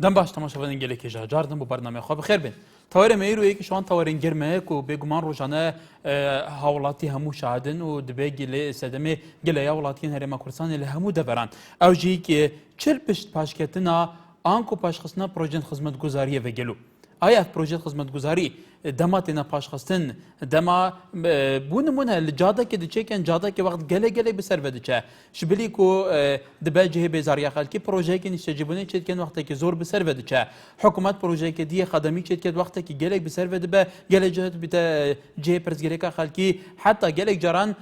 دم باش تماشاوان گلکی جاردن بو برنامه خواب بخیر بین تاور میرو یکی شوان تاورین گرمه کو بگمان روزانه هاولاتی همو شاهدن و دبی گله سدمه گله یا ولاتین هرما کردستان له همو دبران او جی کی چل پشت پاشکتنا آنکو پاشخصنا پروژه خدمت گزاریه و گلو آیا پروژه خدمت گزاری دماتنا پاشخستن دما بونمونه الجاده که دچکن جاده که وقت گله بسر ودچه شبلی کو دباجه بزاریا خلکی پروژه که نشجبونه چتکن وقتی که زور بسر ودچه حکومت پروژه که دی خدمی چتکن وقتی که گله بسر ودبه گله جهت بتا جه پرزگری که خلکی حتی گله جران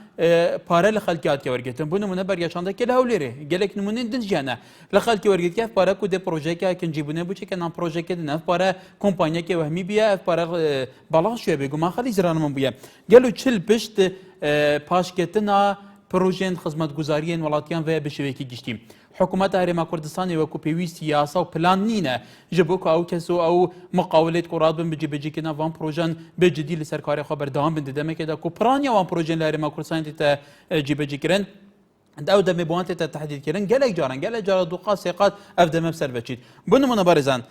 پارل خلکیات که ورگتن بونمونه برگشانده که لهولیره گله نمونه دنجانه لخلکی ورگت که پاره کو د پروژه که کنجیبونه بچه که نام پروژه که نه پاره کمپانی که وهمی بیا پاره بالا شوی بگو ما خیلی زرانم بیا گلو چل پشت پاشکتنا پروژه خدمت گزاری ولاتیان و بشوی کی گشتیم حکومت هرما کردستان و کو پیوستی یاسا و پلان نینه جبوک او کسو او مقاولت قراد بن بجی که نوام پروژه بجدی لسرکاری خبر دام بنده دمه که دا کو پرانیا وام پروژه هرما کردستان ته جی کرن داو دم بوانت تحديد كيرن قال جاران دوقا سيقات افدا مبسر بتشيت بنو من بارزان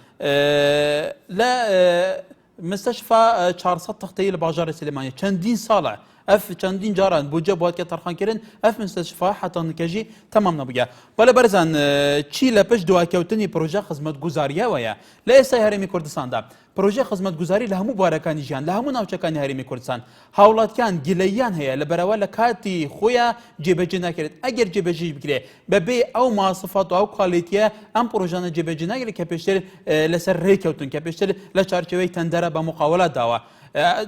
لا مستشفى 400 تغطيه لباجار السليمانيه چندين صالح اف چندين جاران بوجه بوات كترخان كيرن اف مستشفى حتى نكجي تمام نبيا ولا برزان تشي لبش دوا كوتني بروجه خدمت گزاريه ويا لا هرمي كردستان دا پروژه خدمت گزاری له همو بارکانی جان له همو ناوچکانی هریمی کردستان هاولاتیان گلیان هيا لبرول کاتی خویا جبهه نکرد اگر جبهه بگیره به او مواصفات او کوالیته ام پروژه جبهه نگیره که پیشتر لسر ریکوتن که پیشتر لچارچوی تندره به مقاولات داوا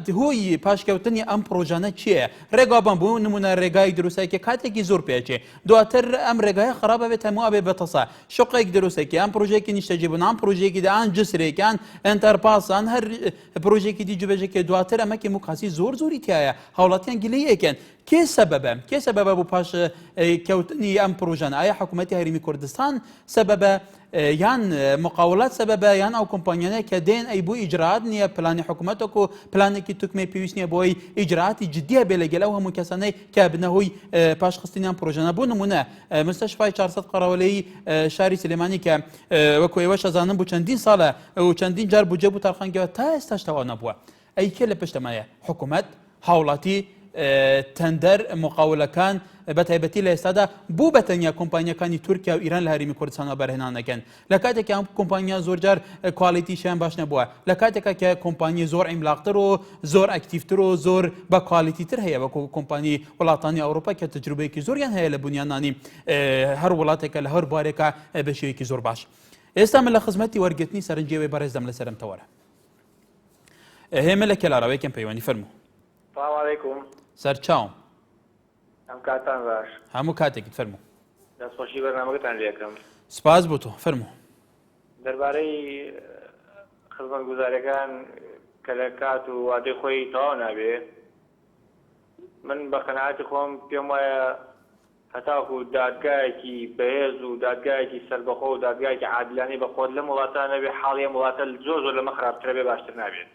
هوی پاشکوتنی ام پروژه چیه رقابن بو نمونه رقای دروسه که کاتی کی زور پیچه دواتر ام رقای خرابه به تمو ابي بتصا شقيق دروسه که ام پروژه کی نشتجبون ام پروژه کی دان جسری کان انترپاس ان هر پروژه کی دی جبهه کی دواتر اما کی مقاسی زوری تیایا حالاتین گلیه کن کی سبب بو پاش کوتنی ام پروژه ای حکومت هریمی کردستان سبب یان مقاولات سبب یان او کمپانیانه که دین ای بو اجراات نیه پلان حکومت کو پلان کی تکمه پیوسنی بو اجراات جدیه بلگل او هم کسانه که بنهوی پاش خستینیان پروژه بو نمونه مستشفى 400 قراولی شهری سلیمانی که وکوی وش زانم بو چندین ساله او چندین جار بو جبو ترخانگه تا استش توانه بو ای کله پشتمایه حکومت حولاتی تندر مقاوله کان بتایبەتی لە ئێستادا بوو بەتەنیا کۆمپانیەکانی تورکیا و ئیران لە هەرمی کوردستانەوە بەرهێنانەکەن لە کاتێکە ئەم کۆمپانیا زۆرجار کوالیتیشیان باش نەبووە لە کاتێکە کە کۆمپانی زۆر عیملاقتر و زۆر ئەکتیڤتر و زۆر بە کوالیتیتر هەیە وەکو کۆمپانی وڵاتانی ئەوروپا کە تەجروبەیەکی زۆریان هەیە لە بنیانانی هەر وڵاتێکە لە هەر بارێکە بە شێوەیەکی زۆر باش ئێستا من لە خزمەتی وەرگرتنی سەرنجێوەی بەڕێزدەم لەسەرم تەوەرە هێمە لە کێلاراوەیەکەم پەیوەندی فەرموو السلام عليكم سەرچاوم ام کاتان باش هەموو کاتێکت فەرموو دەستخۆشی بەرنامەکەتان لێکم سپاس بۆ تۆ فەرموو دەربارەی خزمەتگوزاریەکان کە لە کات و وادەی خۆی تەواو نابێ من بە قەناعەتی خۆم پێم وایە هەتاکو دادگایەکی بەهێز و دادگایەکی سەربەخۆ و دادگایەکی عادلانەی بە خۆت لەم وڵاتانە بێ حاڵی ئەم وڵاتە زۆر لەمە خراپترە بێ باشتر نابێت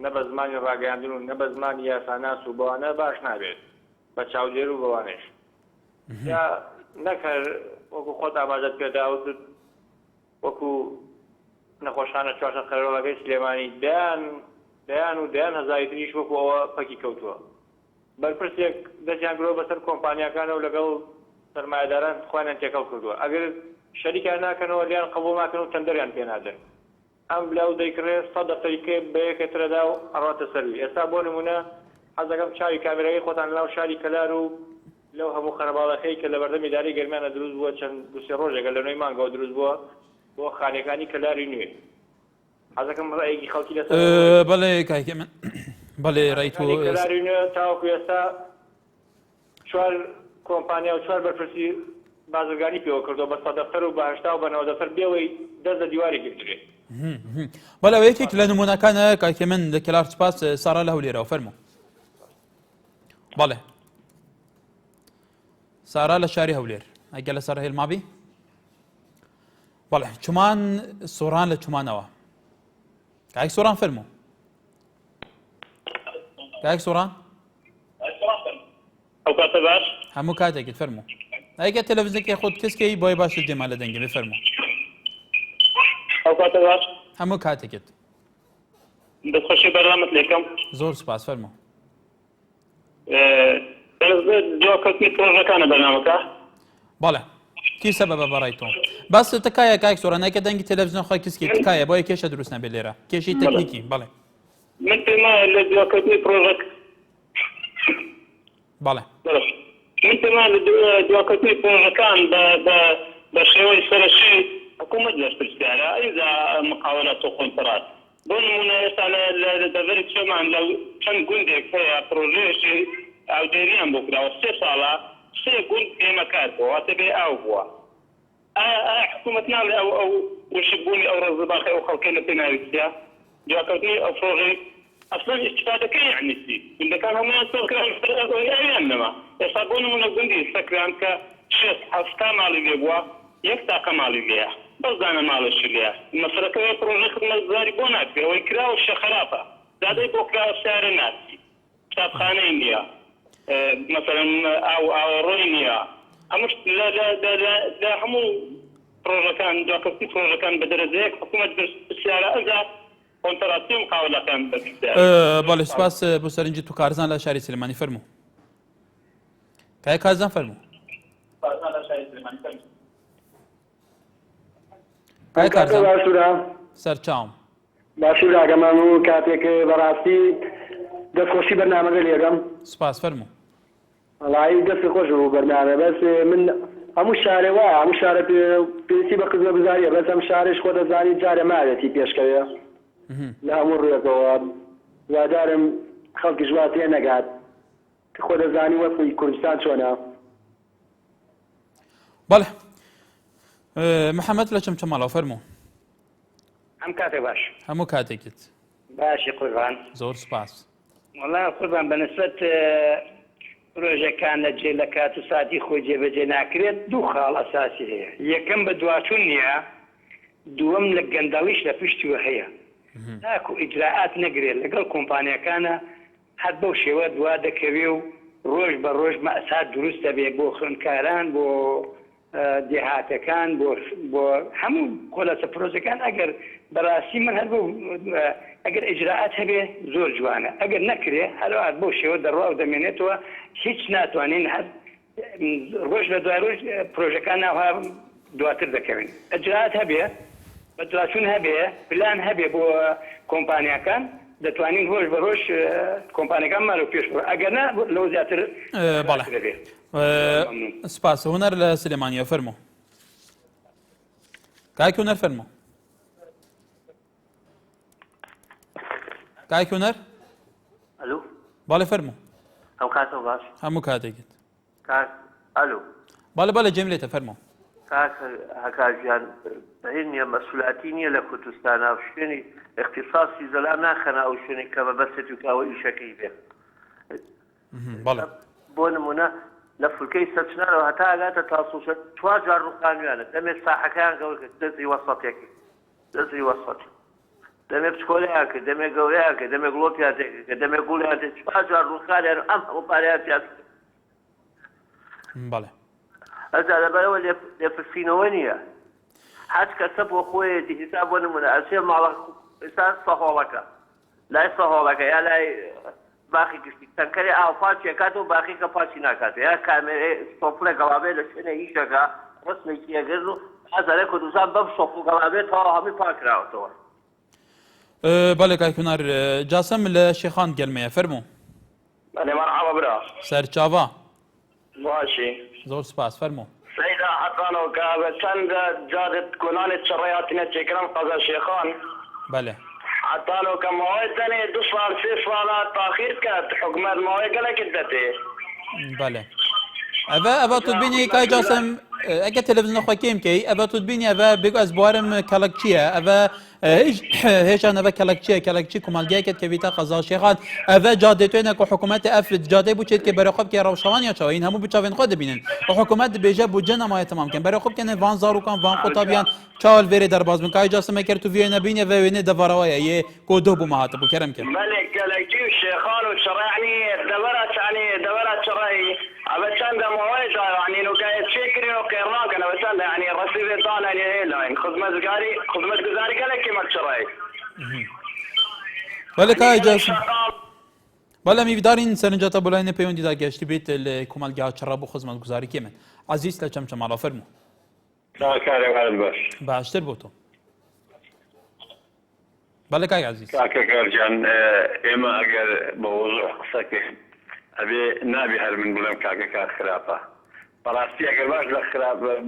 نە بە زمانی ڕاگەیاندن و نە بە زمانی یاساناس و بەوانە باش نابێت بە چاودێر و بەوانەش یا نەکەر وەکو خۆت ئاماژەت پێداوتت وەکو نەخۆشخانە چوارچەند خەرۆڵەکەی سلێمانی دەیان هەزاری تریش وەکو ئەوە پەکی کەوتووە بەرپرسێک دەستیان گرۆ بەسەر کۆمپانیەکانە و لەگەڵ سەرمایەداران خوانیان تێکەڵ کردووە ئەگەر شەریکیان ناکەنەوە لیان قبوڵ ناکەن و تەندەریان پێ نادەن ئەم بلاو دەیکڕێت 100 دەفتەریکە بەیەکێترەدا و ئەڕاتە سەروی ئێستا بۆ نمونە حەز دەکەم چاوی کامێرەکەی خۆتان لەناو شاری کەلار و لەو هەموو خەرەباڵەکەی کە لە بەردەمی داری گەرمیانە دروست بووە چەند دوسێ ڕۆژێکە لە نوێی مانگەوە دروست بووە بۆ خانەکانی کەلاری نوێ حەز دەکەم ڕێیەکی خەڵکی لەسەر بەڵێ کاکە من بەڵێ ڕای تۆ کەلاری نوێ تاوەکو ئێستا 4 کۆمپانیا و 4 بەرپرسی بازرگانی پێوە کردەوە بە 100 دەفتەر و بە 80 و بە 90 دەفتەر بێەوەی دەست لە دیواری گرتوێ بەڵێ یەکێک لە نمونەکانە کاکە من لە کەلار سپاس سارا لە هەولێرەوە فەرموو بەڵێ سارا لە شاری هەولێر ئەگە لە سەر هێلمابی بەڵێ چومان سۆران لە چومانەوە کاک سۆران فەرموو کاک سۆران ئەو کاتە باش هەموو کاتێکت فەرموو ئەگە تەلەڤیزیۆنێکی خۆت کەسکەی بۆی باشە دێما لە دەنگێ فەرموو اوقات باش هەموو کاتێکت دەخۆشی بەرنامەت لێکەم زۆر سپاس فەرمو جۆکەوتنی پرۆژەکانە بەرنامەکە بەڵێ کی سەبەبە بەڕای تۆ باس تکایە کاک سۆرانەکە دەنگی تەلەڤیزیۆن خۆی کەسکی تکایە بۆیە کێشە دروست نەبێت لێرە کێشی تەکنیکی بەڵێ من پێما لە جۆکەوتنی پرۆژەک بەڵێ من پێما لە جۆکەوتنی پرۆژەکان بە شێوەی سەرەشی حکوومەت لەش پرسیارە ئەیدا مقاولات و کۆنترات بۆ نمونە ئێستا لە دەڤەری چۆمان لە چەند گوندێک هەیە پرۆژەیەشی ئاودێریان بۆ کراوە 3 ساڵە 3 گوند پێمەکات بووە واتە بێ ئاو بووە ئایا حکوومەت ناڵێ ئەو وشکبوونی ئەو ڕێزەباخی ئەو خەڵکەی لە پێ ناویستە جۆکەوتنی ئەو پرۆژەی اصلا استفادەکەی یعنی چی گوندەکان هەمویان سۆکران نەما ئێستا بۆ نمونە گوندی سەکران کە 6-7 ماڵی لێ بووە 1 تاقە ماڵی لێیە بەزانە ماڵەشی لێیە مەسەلەکەوێ پرۆژە خزمەتگوزاری بۆ ناکرێ ئەوەی کراوە شە خراپە دادەی بۆ کراوە سیارە ناچی کتابخانەی نییە مثلا ئاوەڕۆی نییە ئەمەش لە هەموو پرۆژەکان جۆکەوتنی پرۆژەکان بە دەرەجەیەک حکوومەت پرسیارە ئەزا کۆنتراتی و مقاولەکان بەڵێ سپاس بۆ سەرنجی تو کارزان لە شاری سلێمانی فەرموو کای کارزان فەرموو کای کارزان سەرچاوم باشی براگەمان و کاتێک بەڕاستی دەستخۆشی بەرنامەکە لێرەم سپاس فەرموو وەڵایی دەستی خۆش بوو بەرنامە بەس من هەموو شارێ وایە هەموو شارە پێویستی بە خزمەتگوزاریە بەس ئەم شارێش خۆ دەزانی جارە مادەتی پێشکەوێ لە هەموو ڕێگەوە وادارم خەڵکی ژوات تێ نەگات کە خۆ دەزانی وەفی کوردستان چۆنە بەڵێ محەممەد لە چەمچەماڵەوە فەرموو ئەم کاتێ باش هەموو کاتێکت باشی قوربان زۆر سپاس وەڵا قوربان بەنسبەت پرۆژەکان لە جێ لە کات و ساتی خۆی جێبەجێ ناکرێت دوو خاڵ ئەساسی هەیە یەکەم بە دواچوون نییە دووەم لە گەندەڵیش لە پشتیوە هەیە تاکو ئیجراعات نەگرێت لەگەڵ کۆمپانیەکانە هەر بەو شێوە دوا دەکەوێ و ڕۆژ بە ڕۆژ مەسات دروست دەبێت بۆ خوێندکاران بۆ دێهاتەکان بۆ هەموو کۆلەسە پرۆژەکان ئەگەر بەڕاستی من هەر بۆ ئەگەر ئیجراعات هەبێ زۆر جوانە ئەگەر نەکرێ هەروات بۆ شێوە دەڕوا و دەمێنێتەوە هیچ ناتوانین هەر ڕۆژ لە دوای ڕۆژ پرۆژەکان ناوها دواتر دەکەوین ئیجراعات هەبێ بە دواچوون هەبێ پلان هەبێ بۆ کۆمپانیەکان دەتوانین ڕۆژ بە ڕۆژ کۆمپانیەکان مارە و پێش ئەگەر نا لەو زیاتر بەڵێ سپاس هوەر لە سلێمانیە فەرموو کاکی هوەر فەرموو کاکی هوەر ئەلو بەڵێ فەرموو ئەو کاتەوە باش هەموو کاتێکت کاک ئەلو بەڵێ بەڵێ جێم لێتە فەرموو کاک هەکاژیان نییە مەسئولاتی نییە لە کوردستانە و شوێنی اختصاصی زەلا ناخەنە ئەو شوێنی کە بە بەسێت و کاوە ئیشەکەی بێ بەڵێ بۆ نمونە لە فولکەی سەرچنانەوە هەتا ئاگاتە تاسووشە 4 جار ڕووخانویانە دەمێت ساحەکەیان گەورکە دەزی وەسەتێکی دەزی وەسەت دەمێ پچکۆلەیان کرد دەمێ گەورەیان کرد دەمێ گڵۆپیان تێکرد دەمێ گوڵیان تێ 4 جار ڕووخانیان ئەم هەموو پارەیان تیان بەڵێ ئەجا لەبەرەوە لێپرسینەوە نییە هەچ کەسە بۆ خۆیەتی حساب بۆ نمونە ئەچێ ماڵە ئێستا سەهۆڵەکە لای سەهۆڵەکە یا لای باخی گشتی تەنکەری ئاو پاچی کاتەوە باخی کە پاچی ناکاتێ یا کامێرە سۆفلە گەڵابێ لە شوێنە ئیشەکە ڕستێکی ئەگەر و ئازارە کوردستان بەم سۆفل گەڵابێت تەواو هەمووی پاکراوەتەوە بەڵێ کاکی هوەر جاسەم لە شێخان گەلمەیە فەرموو بەڵێ مەرحەبا برا سەرچاوا باشی زۆر سپاس فەرموو سەیدا حەسانەوە کە بە چەند جادت کۆنانێت چڕێاتینە چێکرم قەزا شێخان بەڵێ حتانو کە ماوەی تەنێ 2 ساڵ 3 ساڵە تاخیر کرد حکومەت ماوەی گەلێکت دەتێ بەڵێ ئەvە توتبینی کای جاسم ئەگە تەلەڤیزیۆن خۆکەیم کەی ئەvە توتبینی ئەvە بگو ئەس بوارم کەڵکچیە ئەvە هێشان ئەvە کەڵکچیە کەڵکچی کومەلگایەکەت کە بیتە قەزا شێخان ئەvە جادێتوێنە کە حکوومەتی ئەف جادەی بچێت کە بەرەخۆ بکە ڕەوشەوانیا چاوە این هەموو بچاوێن خۆ دەبینن حکوومەت دەبێژە بودجە نەمایە تەمام کەن بەرەخۆ بکەنێ وان زاروکان وان قوتابیان چاوەل vêrê derbas bin kay casime ker tu viyê nebîne ve wênê devarawaya yê ku doh bû me hatibû kerem kir ملك كلاكي والشيخان والشرعني دورت يعني دورت شرعي أبتشند مواد يعني إنه كاي تشكري وكيرناك أنا بتشند يعني رصيد طالع يعني خدمة جاري بەڵێ کای جاسم بەڵێ میویدارین سەرنجاتە بۆ لای نەپەیوەندیدا گەشتی بێت لە کۆمەلگا چڕە بۆ خزمەتگوزاری کێمن عەزیز لە چەمچەماڵە فەرموو کارێک باش باشتر بۆ تۆ بەڵێ کای عەزیز کاکە کارجان ئێمە ئەگەر بە وەزوح قسەکەین ئەبێ نابێ هەر من بڵێم کاکە کار خراپە بەڕاستی ئەگەر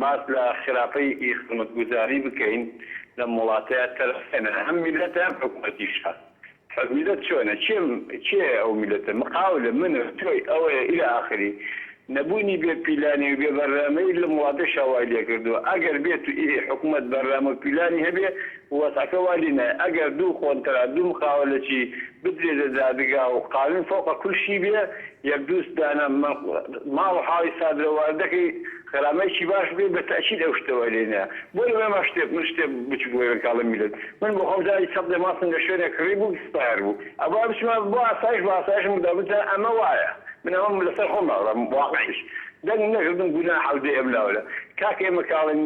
باس لە خراپەی خزمەتگوزاری بکەین لە وڵاتەیە تەرەفێنە هەم میلەتە هەم حکوومەتیشە میلەت چۆنە چێ ئەو میلەتە مقاولە منە تۆی ئەوەیە ئیلە ئاخری نەبوونی بێ پیلانی و بێ بەرنامەی لە وڵاتە شاوای لێ کردووە ئەگەر بێت و حکوومەت بەرنامە پیلانی هەبێ وەساکە والینە ئەگەر دوو خۆنتەرا دوو مقاولەکی بدرێتە دادگا و قانون فۆقە کوشی بێ یەک دووست دانە ماڵ و حاڵی سادرەواردەکەی خەرامەیەکی باش بێ بە تەشید ئەو شتەوە لێنە بۆ لەمە من شتێ بچگوۆی کاڵە میلەت من بۆ خۆزاری سەد لە ماسن لە شوێنێک کڕی بوو سپار بوو ئەوە بچمە بۆ ئاسایش بە ئاسایشم دابتە ئەمە وایە من ئەوە لەسەر خۆم واقعیش دەنگ نەکردم گونا حەودێ ئەملاوە کاکە ئێمە کاڵن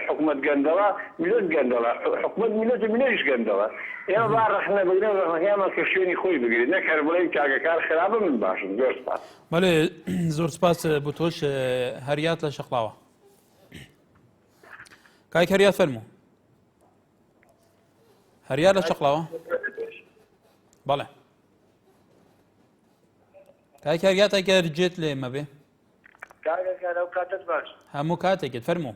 حکوومەت گەندەڵە میلەت گەندەڵە حکوومەت میلەت منێش گەندەڵە ئێمە با ڕەخنە بگرێن ڕەخنەکەیانمە کە شوێنی خۆی بگرێت نەکەر بڵێن کاکە کار خراپە من باشم زۆر سپاس بەڵێ زۆر سپاس بۆ تۆش هەریات لە شەقڵاوە کاک هەریات فەرموو هەریات لە شەقڵاوە بەڵێ کاک هەریات ئەگەر جێت لێ ئێمە بێ کاکە ئەو کاتت باش هەموو کاتێکت فەرموو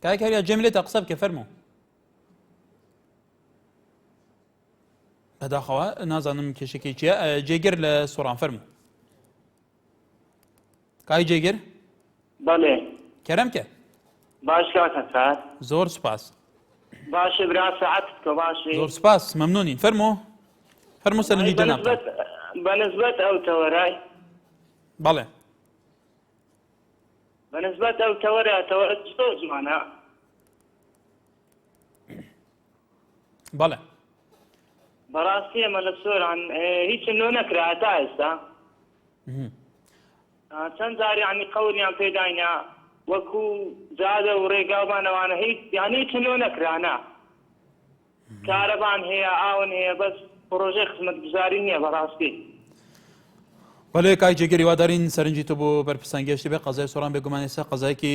کاک هەریات جێم لێتە قسە بکە فەرموو بەداخەوە نازانم کێشەکەی چییە جێگر لە سۆڕان فەرموو کای جێگر بەڵێ کەرەم کە باش کاکە کار زۆر سپاس باشە برا سەعەتت کە باشی زۆر سپاس مەمنونین فەرموو فەرموو سەرنجی جەناب بەنسبەت ئەو تەوەرای بەڵێ بەنسبەت ئەو تەوەرە زۆر جوانە بەڵێ بەڕاستی ئەمە لە سۆران هیچم لۆ نەکرا هەتا ئێستا چەند جاری عنی قەولیان پێداینە وەکو جادە و ڕێگاوانەوانە هیچ یانی هیچم لۆ نەکرانە کارەبان هەیە ئاون هەیە بەس پرۆژەی خزمەتگوزاری نییە بەڕاستی بەڵێ کای جێگەری وادارین سەرنجی تۆ بۆ بەرپرسان گەشتی بێ قەزای سۆران بێگومان ئێستا قەزایەکی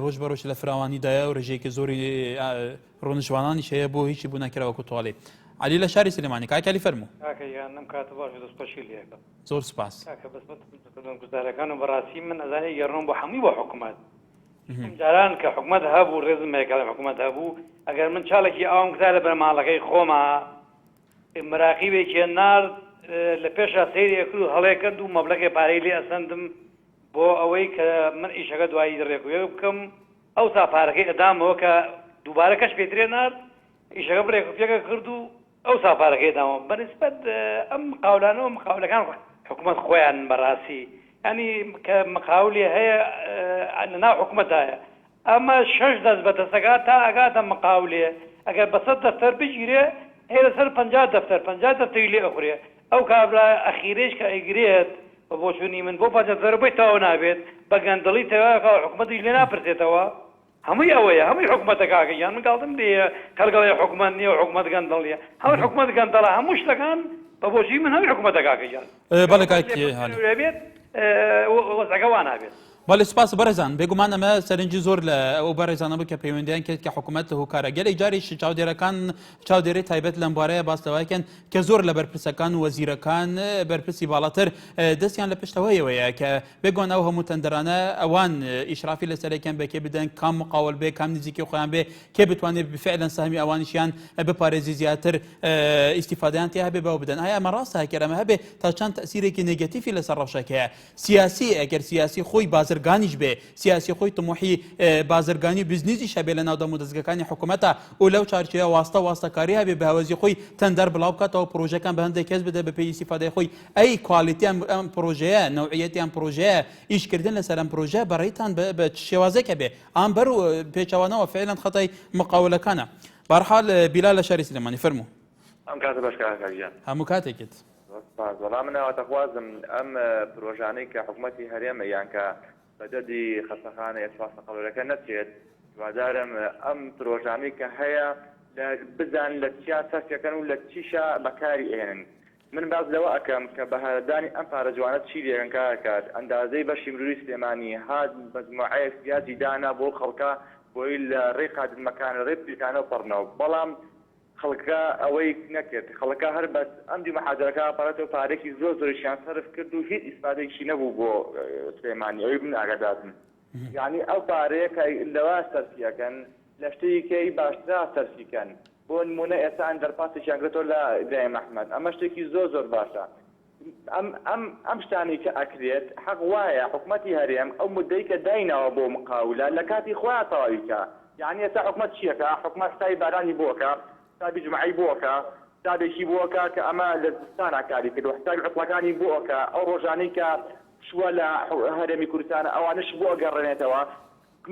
ڕۆژ بەڕۆژ لە فراوانیدایە و ڕێژەیەکی زۆری ڕۆنشوانانیش هەیە بۆ هیچی بوو نەکراوەکو تۆڵێ علی لە شاری سلێمانی کاکەلی فەرموو کاکە یانم کاتە باش دەستپەشی لێکە زۆر سپاس کاکە بەسمەت گوزارەکان و بەڕاستی من ئەزانێ گەڕنم بۆ هەمووی بۆ حکوومەت جاران کە حکوومەت هەبوو ڕێزم هەیەکڵ حکوومەت هەبوو ئەگەر من چاڵێکی ئاوم کتارە بەرماڵەکەی خۆمە مراقیبێکی نار لە پێشا سەیری کرد و هەڵێ کرد و مەبلەغی پارەی لێ ئەسەندم بۆ ئەوەی کە من ئیشەکە دوایی ڕێکوێ بکەم ئەو تا پارەکەی ئەدامەوە کە دووبارە کەش پێترێ نار ئیشەکە بڕێکوپێکە کرد و ئەو سافارەکەی داوە بەنسبەت ئەم مقاولانەوە مقاولەکان حکوومەت خۆیان بەڕاستی ینی کە مقاولی هەیە لەناو حکوومەتایە ئەمە 6 دەست بە دەستەکات تا ئەگاتە مقاولێ ئەگەر بە 100 دەفتەر بگیرێ هەیە لەسەر 50 دەفتەر 50 دەفتەری لێ ئەخورێ ئەو کابرا ئەخیرێش کە ئەیگرێت بە بۆچوونی من بۆ پاچەزەربەی تاوە نابێت بە گەندەڵی تەواکە حکوومەتیش لێ ناپرسێتەوە هەمووی ئەوەیە هەمووی حکوومەتە کاکە یان من گاڵتم لێ کەرگەڵی حکوومەت نییە و حکوومەت گەندەڵیە هەمووی حکوومەت گەندەڵە هەموو شتەکان بە بۆچی من هەمووی حکوومەتە کاکە یان بەڵێ کاکی هالی بێت وەزەکە وا نابێت بەڵێ سپاس بەڕێزان بێگومان ئەمە سەرنجی زۆر لە ئەو بەڕێزانە بوو کە پەیوەندیان کرد کە حکوومەت هۆکارە گەلێک جاریش چاودێرەکان چاودێری تایبەت لەم بارەیە باستەوایکەن کە زۆر لە بەرپرسەکان و وەزیرەکان بەرپرسی باڵاتر دەستیان لە پشتەوەیەوەیە کە بێگوان ئەو هەموو تەندەرانە ئەوان ئیشرافی لەسەرێکیان بێ کێ بدەن کام مقاول بێ کام نزیکی خۆیان بێ کێ بتوانێت بفعلەن سەهمی ئەوانیشیان بپارێزی زیاتر ئیستیفادەیان تیا هەبێ بەو بدەن ئایا ئەمە ڕاستە هەکەر ئەمە هەبێ تا چەند تەسیرێکی نێگەتیفی لەسەر ڕەوشەکەیە سیاسی ئەگەر سیاسی خۆی بازرگانیش بێ سیاسی خۆی طموحی بازرگانی بزنیزیش هەبێ لە ناودەم و دەستگەکانی حکوومەتە و لەو چارچەیە واستەکاری هەبێ بە هەوەزی خۆی تەندەر بڵاو بکاتەوە پرۆژەکان بە هەندێک کەس بدە بە پێی ئیستیفادەی خۆی ئەی کوالیتیان ئەم پرۆژەیە نەوعیەتیان پرۆژەیە ئیشکردن لەسەر ئەم پرۆژە بەڕێیتان بە شێوازێکە بێ ئەم بەر و پێچەوانەوە فعلەن خەتای مقاولەکانە بەرحال بیلال لە شاری سلێمانی فەرموو ئەم کاتە باش کاکەگیان هەموو کاتێکت وەڵام منەوەتەخوازم ئەم پرۆژانەی کە حکوومەتی هەرێمە یان کە بەدەدی خەستەخانە ئێسپاس قەڵەکە نەچێت وادارم ئەم پرۆژانەی کە هەیە بزان لە چیا سەرفەکەن و لە چیشە بەکاری ئێنن. من باز لەوە ئەەکەم کە بەهادانی ئەم پارە جوانە چی لێرن کارکات ئەندازەی بەشی مروری سلێمانی هات مجموعەیەک زیادی دانا بۆ خەڵکە بۆی لە ڕێی قادمەکانە ڕێ پیرکانە پڕنەوە بەڵام خەڵکە ئەوەی نەکرد خەڵکە هەر بەس ئەمدی مەحادرەکە پارەتەوە پارێکی زۆریشیان سەرف کرد و هیچ ئیسپادێکی نەبوو بۆ سلێمانی ئەوەی من ئاگادارم یعنی ئەو پارەیە کە لەوە سەرفیەکەن لە شتێکی باشترا سەرفیکەن بۆ نمونە ئێستا ئەندەرپاسێکیان گرێتەوە لە ئیبراهیم ئەحمەد ئەمە شتێکی زۆر باشە ئەم شتانی کە ئەکرێت حەق وایە حکومەتی هەرێم ئەو مدەی کە داینەوە بۆ مقاولە لە کاتی خۆیان تەواویکە یعنی ئێستا حکومەت چیەکە حکومەت ستای بارانی بۆکە ستابی جمعی بۆکە ستابێکی بۆکە کە ئەمە لە زستانە کاری کرد و حسابی عوتڵەکانی بۆکە ئەو ڕۆژانەی کە شووە لە هەرێمی کوردستانە ئەوانش بۆ گەڕێنێتەوە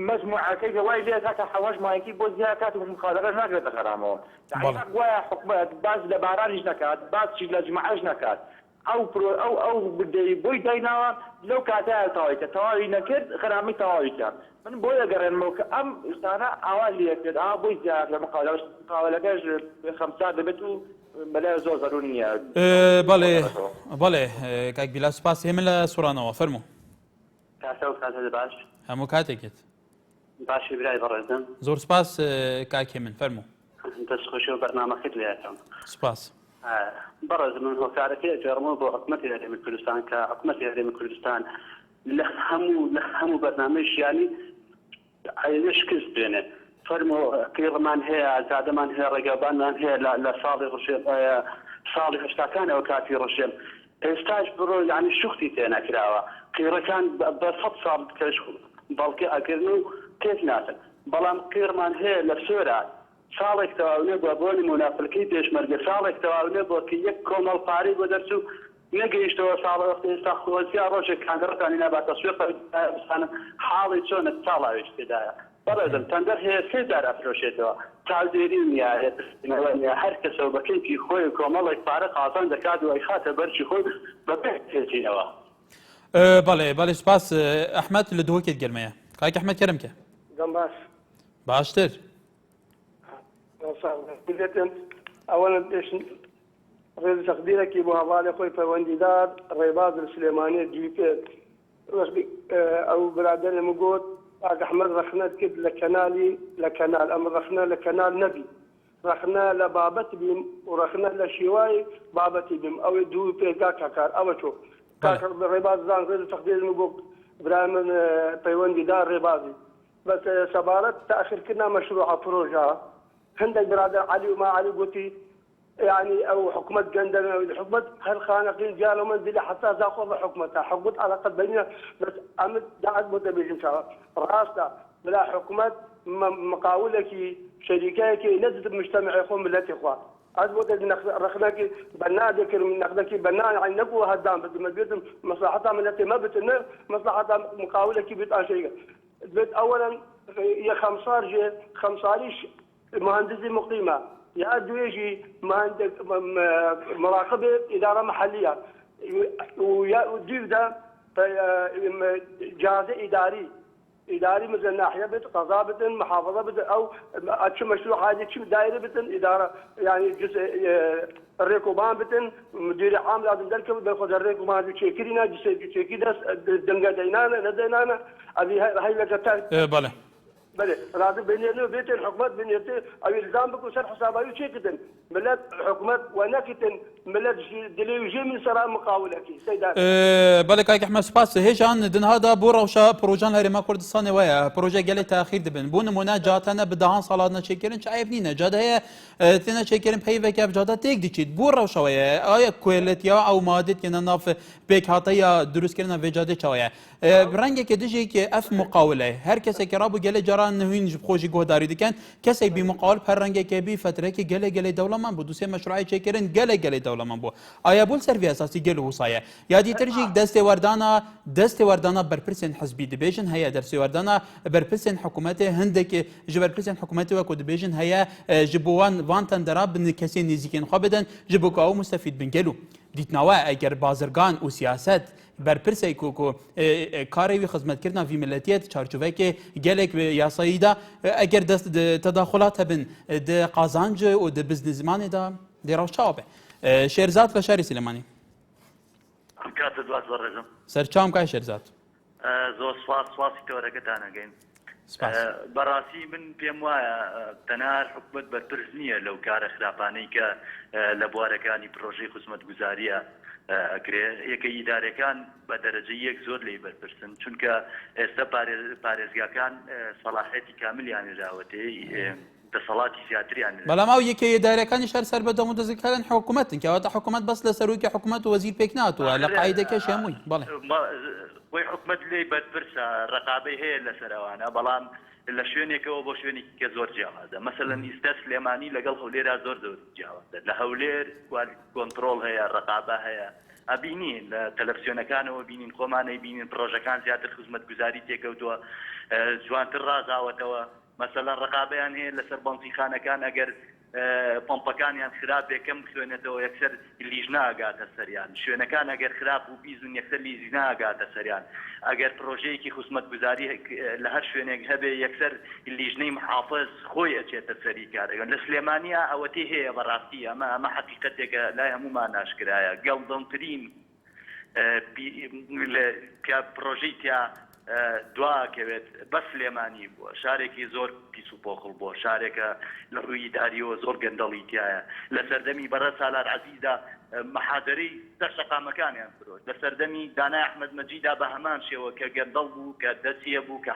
مجموعەکەی وای لێ کاتە حەواش مایەکی بۆ زیاد کات و مخالەقەش ناگرێتە خەرامەوە وایە حکومەت باز لە بارانیش نەکات بازی لە جمعەش نەکات ئەو بدەی بۆی دایناوە لەو کاتەیە تەواویکە تەواوی نەکرد خەرامی تەواویکە من بۆیە گەڕێنمەوە کە ئەم شتانە ئاوا لێ کرد بۆی زیاد لە مقاولەکەش خەمسار دەبێت و بەلای زۆر ضرور نییە بەڵێ کاک بیلا سوپاس هێمن لە سوورانەوە فەرموو کاسە و کاتە باش هەموو کاتێکێت باشی برای بەڕێزم زۆر سپاس کاکێ من فەرموو دەستخۆشی و بەرنامەکەت لێتم سپاس بەڕێزم من هۆکارەکەی جێڕمەوە بۆ حکومەتی هەرێمی کوردستان کە حکومەتی هەرێمی کوردستان لە هەموو بەرنامەیشیانی عەیدە شکست بێنێ فەرمۆ قیڕمان هەیە ئازادەمان هەیە ڕێگەبانمان هەیە لە ساڵی هەشتاکانەوە کاتی ڕۆژێم ئێستاش بڕۆ یعنی شوختی تێنەکراوە قیڕەکان بە 100 ساڵ کەش بەڵکە ئەگرن و تێک ناتن بەڵام قیڕمان هەیە لە سۆرە ساڵێک تەواو نێبووە بۆ نمونەپلکەی پێشمەرگە ساڵێک تەواو نێبووە کە یەک کۆمەڵ پارەی بۆ دەرچوو نەگەیشتەوە ساڵ ئێستا خۆزییا ڕۆژێک کانگڕەکانی ناباتە سوێقستانە حاڵی چۆنە ساڵاویش تێدایە بەڕێزم تەندەر هەیە سێ جار ئەفرۆشێتەوە چاودێری نیە هەر کەسەوە بەکەیفی خۆی کۆمەڵێک پارە قازان دەکات و ئەی خاتە بەرچی خۆی بەپێ تێچینەوە بەڵێ سپاس ئەحمەد لە دووەکێت گەرمەیە کاک ئەحمەد کەرم کە باش باشتر ئەوەنە ڕێز تەقدیرێکی بۆ هەواڵی خۆی پەیوەندیدار ڕێباز سلێمانی دویپێت ئەو برادەرێمە گوت ئاگ ئەحمەد ڕەخنەت کرد لە کەنال ئەمە ڕەخنە لە کەنال نەبی ڕەخنە لە بابەت بیم و ڕەخنە لە شێوای بابەتی بیم ئەوەی دوو پێگا کاکار ئەوە چۆ ڕێباز زان ڕێز تەقدیرم بۆ برای من پەیوەندیدار ڕێبازی بەس سەبارەت تاخیرکردنا مەشروع پرۆژە هەندێک برادر علی وما علی گوتی يعني او حكومه قندنا الحكومه هل خانقين جالوا منزلي حتى زاخذ حكومتها حقوق على قد بيننا بس امد قاعد متبيج ان شاء الله راسنا بلا حكومه مقاولك شركائك نزل المجتمع يقوم بالتي اخوان اثبت رخناك بنادك من نقدك بنان يعني نقوى هدام بس ما بيتم مصلحتها من التي ما بتن مصلحتها مقاولك بيت شيء اولا هي خمساريش مهندسي مقيمه يأدو يجي مراقبة إدارة محلية ويأدو ده جهاز إداري مثل ناحية بت قضاء بتن محافظة بتن أو أشي مشروع عادي شو دائرة بتن إدارة يعني جزء الريكوبان بتن مدير عام لازم ذلك بياخذ الريكوبان تشيكينا تشيكينا دنجا دينانا أبي هاي لك بله راضي بيننا وبيت الحكومات بيننا او الزام بكون سر حسابايو شي كدن ملات حكومات ونكتن ملات دليوجي من سراء مقاولتي سيدان بله كاك احمد سپاس هيجان دن هذا بو روشا بروجان هرما كردستان ويا بروجا قال تاخير دبن بون مناجاتنا بدهان صلاتنا شكرن شايفنينا جاد هي تنا شكرن بهي كيف جاده تيك ديچيت بو روشا ويا اي كواليتيا او مادت كنا ناف بيك هاتيا دروس كرنا وجاده چاويا برنگه که دیجی که اف مقاوله هر کسی که رابو گله جران نهین خوشی گهداری دکن کسی بی مقاول پر رنگه که بی فتره که گله دولمان بود دوسه مشروعی چکرن گله دولمان بود آیا بول سروی اساسی گله وصایه یادی ترجی دست وردانا برپرسن حزبی دبیجن هيا درس وردانا برپرسن حکومت هندک جبر پرسن حکومت و کد دبیجن هيا جبوان وانتن دراب کسی نزیکن خوابدن جبو که او مستفید بن گلو دیتناوا اگر بازرگان و سیاست بەرپرسێک و کارێوی خزمەتکردنا وی ملەتیەت چارچوبێکی gelek yasayî da eger dest tedaxulat hebin di qazancê û di biznesmanê da dê rewşa be. Şêrzat ve şerî Silêmanî. کاتت باش بەڕێزم Serçam kay Şêrzat. زۆر سواسی تۆرەکەتانەگەین بەڕاستی من پێم وایە تەنار حکومت بەرپرس نییە لەو کارە خراپانەی کە لە بوارەکانی پرۆژەی خزمەتگوزاریە ئەکرێ یەکە ئیدارەکان بە دەرەجەی یەک زۆر لێی بەرپرسن چونکە ئێستا پارێزگاکان سەلاحێتی کاملیان نێراوەتەی دەسەڵاتی زیاتریان بەڵام ئەو یەکێ ئیدارەکانی شار سەربەدەم و دەستکارن حکوومەتن کەواتە حکوومەت بەس لە سەرۆکی حکوومەت و وەزیر پێک ناتوە لە قاعدەکەش هەمووی بەڵێ بۆی حکومت لێی بەرپرسە ڕقابەی هەیە لە سەرەوانە بەڵام لە شوێنێکەوە بۆ شوێنێکی کە زۆر جیاوازە مەسەلەن ئیستا سلێمانی لەگەڵ هەولێرا زۆر جیاوازە لە هەولێر کۆنتڕۆڵ هەیە ڕقابە هەیە ئەبینین لە تەلەڤیزیۆنەکانەوە بینین خۆمانەی بینین پرۆژەکان زیاتر خزمەتگوزاری تێکەوتووە جوانتر ڕازاوەتەوە مەسەلەن ڕقابەیان هەیە لەسەر بەنزیخانەکان ئەگەر پۆمپەکانیان خراپ یەکەم خوێنێتەوە یەکسەر لیژ ناگاتە سەریان شوێنەکان ئەگەر خراپ و بیزون یەکسەر لیژ ناگاتە سەریان ئەگەر پرۆژەیەکی خزمەتگوزاری لە هەر شوێنێک هەبێ یەکسەر لیژنەی محافظ خۆی ئەچێتە سەری کارەکەن لە سلێمانیا ئەوەتی هەیە بەڕاستی ئەمە حەقیقەتێکە لای هەمومان ئاشکرایە گەڵدەمترین پرۆژەی تیا دواکەوێت بە سلێمانی بووە شارێکی زۆر پیس و پۆخڵ بۆ شارێکە لە ڕووی داریەوە زۆر گەندەڵی تایە لە سەردەمی بەڕە سالار عەزیزدا مەحادەرەی سەر شەقامەکانیان فرۆشت لە سەردەمی دانای ئەحمەد مەجیدا بە هەمان شێوە کە گەندەڵ بوو کە دەچیە بوو کە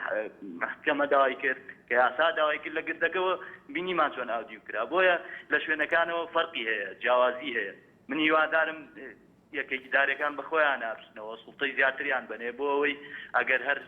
محکەمە داوای کرد کە یاسا داوای کرد لە گردەکەەوە بینیمان چۆن ئاودی و کرا بۆیە لە شوێنەکانەوە فەرقی هەیە جیاوازی هەیە من هیوادارم یەکێکی دارەکان بەخۆیان ناپشنەوە سوڵتەی زیاتریان بنێ بۆ ئەوەی ئەگەر هەر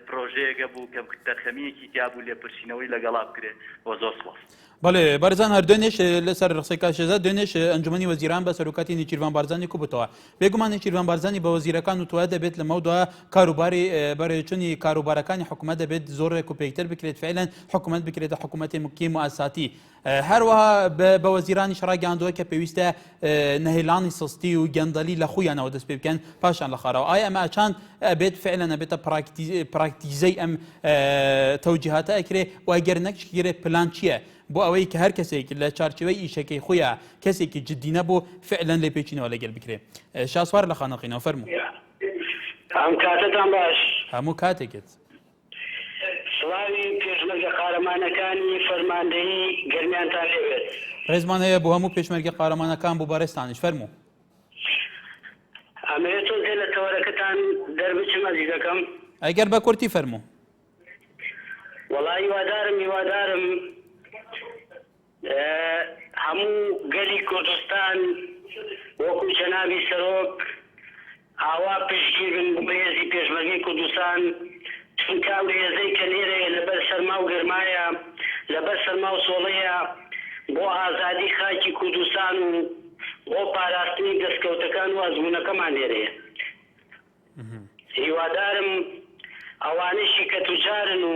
پرۆژەیەگە بوو کە تەرخەمیەکی تیابوو لێپرسینەوەی لەگەڵا بکرێت بۆ زۆر سپاس. بەڵێ بەرزان هەر دوێنێش لەسەر ڕسەی کاشێزە دوێنێش ئەنجومەنی وەزیران بە سەرۆکاتی نێچیروان بارزانی کوبتەوە بێگومان نێچیروان بارزانی بە وەزیرەکان وتوە دەبێت لە مەودەوە کاروباری بەڕێچوونی کاروبارەکانی حکوومەت دەبێت زۆرێک و پێکتر بکرێت فعلەن حکوومەت بکرێتە حکوومەتی مکی مؤسساتی هەروەها بە وەزیرانی شڕاگەاندووە کە پێویستە نەهێلانی سستی و گەندەلی لە خۆیانەوە دەست پێ بکەن پاشان لە خاڕەوە ئایا ئەمە ئەچاند ئەبێت فعلەن ئەبێتە پراکتیزەی ئەم تەوجیهاتە ئەکرێ و ئەگەر نەکشگیرێ پلان چییە بۆ ئەوەی کە هەر کەسێک لە چارچوەی ئیشەکەی خۆیان کەسێکی جددی نەبوو فعلەن لێ پێچینەوە لەگەل بکرێ شاسوار لە خانەقینەوە فەرموو ئەم کاتتان باش هەموو کاتێکت سڵاوی پێشمەرگە قارەمانەکانی فەرماندەیی گەرمیانتان لێبێت ڕێزمان هەیە بۆ هەموو پێشمەرگە قارەمانەکان بۆ بەڕێستانیش فەرموو ئەمەوێت تۆ دێ لە تەوەرەکەتان دەربچم ئەزیزەکەم ئەگەر بە کورتی فەرموو وەڵی هیوادارم هەموو گەلی کوردستان وەکو جەنابی سەرۆک ئاوا پشتگیر بن بە هێزی پێشمەرگەی کوردستان چونکە ئەو هێزەی کە لێرەیە لەبەر سەرما و گەرمایە لەبەر سەرما و سۆڵەیە بۆ ئازادی خاکی کوردستان و بۆ پاراستنی دەستکەوتەکان و ئەزموونەکەمان لێرەیە هیوادارم ئەوانشی کە توجارن و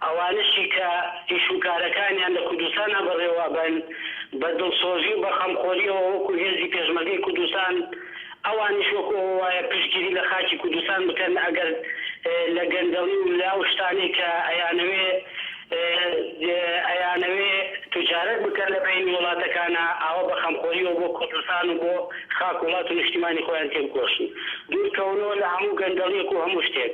ئەوانشی کە ئیشوکارەکانیان لە کوردستانە بەڕێوە بن بە دڵسۆزی و بە خەمخۆریەوە وەکو هێزی پێشمەرگەی کوردستان ئەوانیش وەکو وایە پشتگیری لە خاکی کوردستان بکەن ئەگەر لە گەندەڵی و لاو شتانی کە ئەیانەوێ توجارەت بکەن لە بین وڵاتەکانە ئەوە بە خەمخۆریەوە بۆ کوردستان و بۆ خاک وڵات و نیشتیمانی خۆیان تێبکۆشن دوورکەونەوە لە هەموو گەندەڵیەک و هەموو شتێک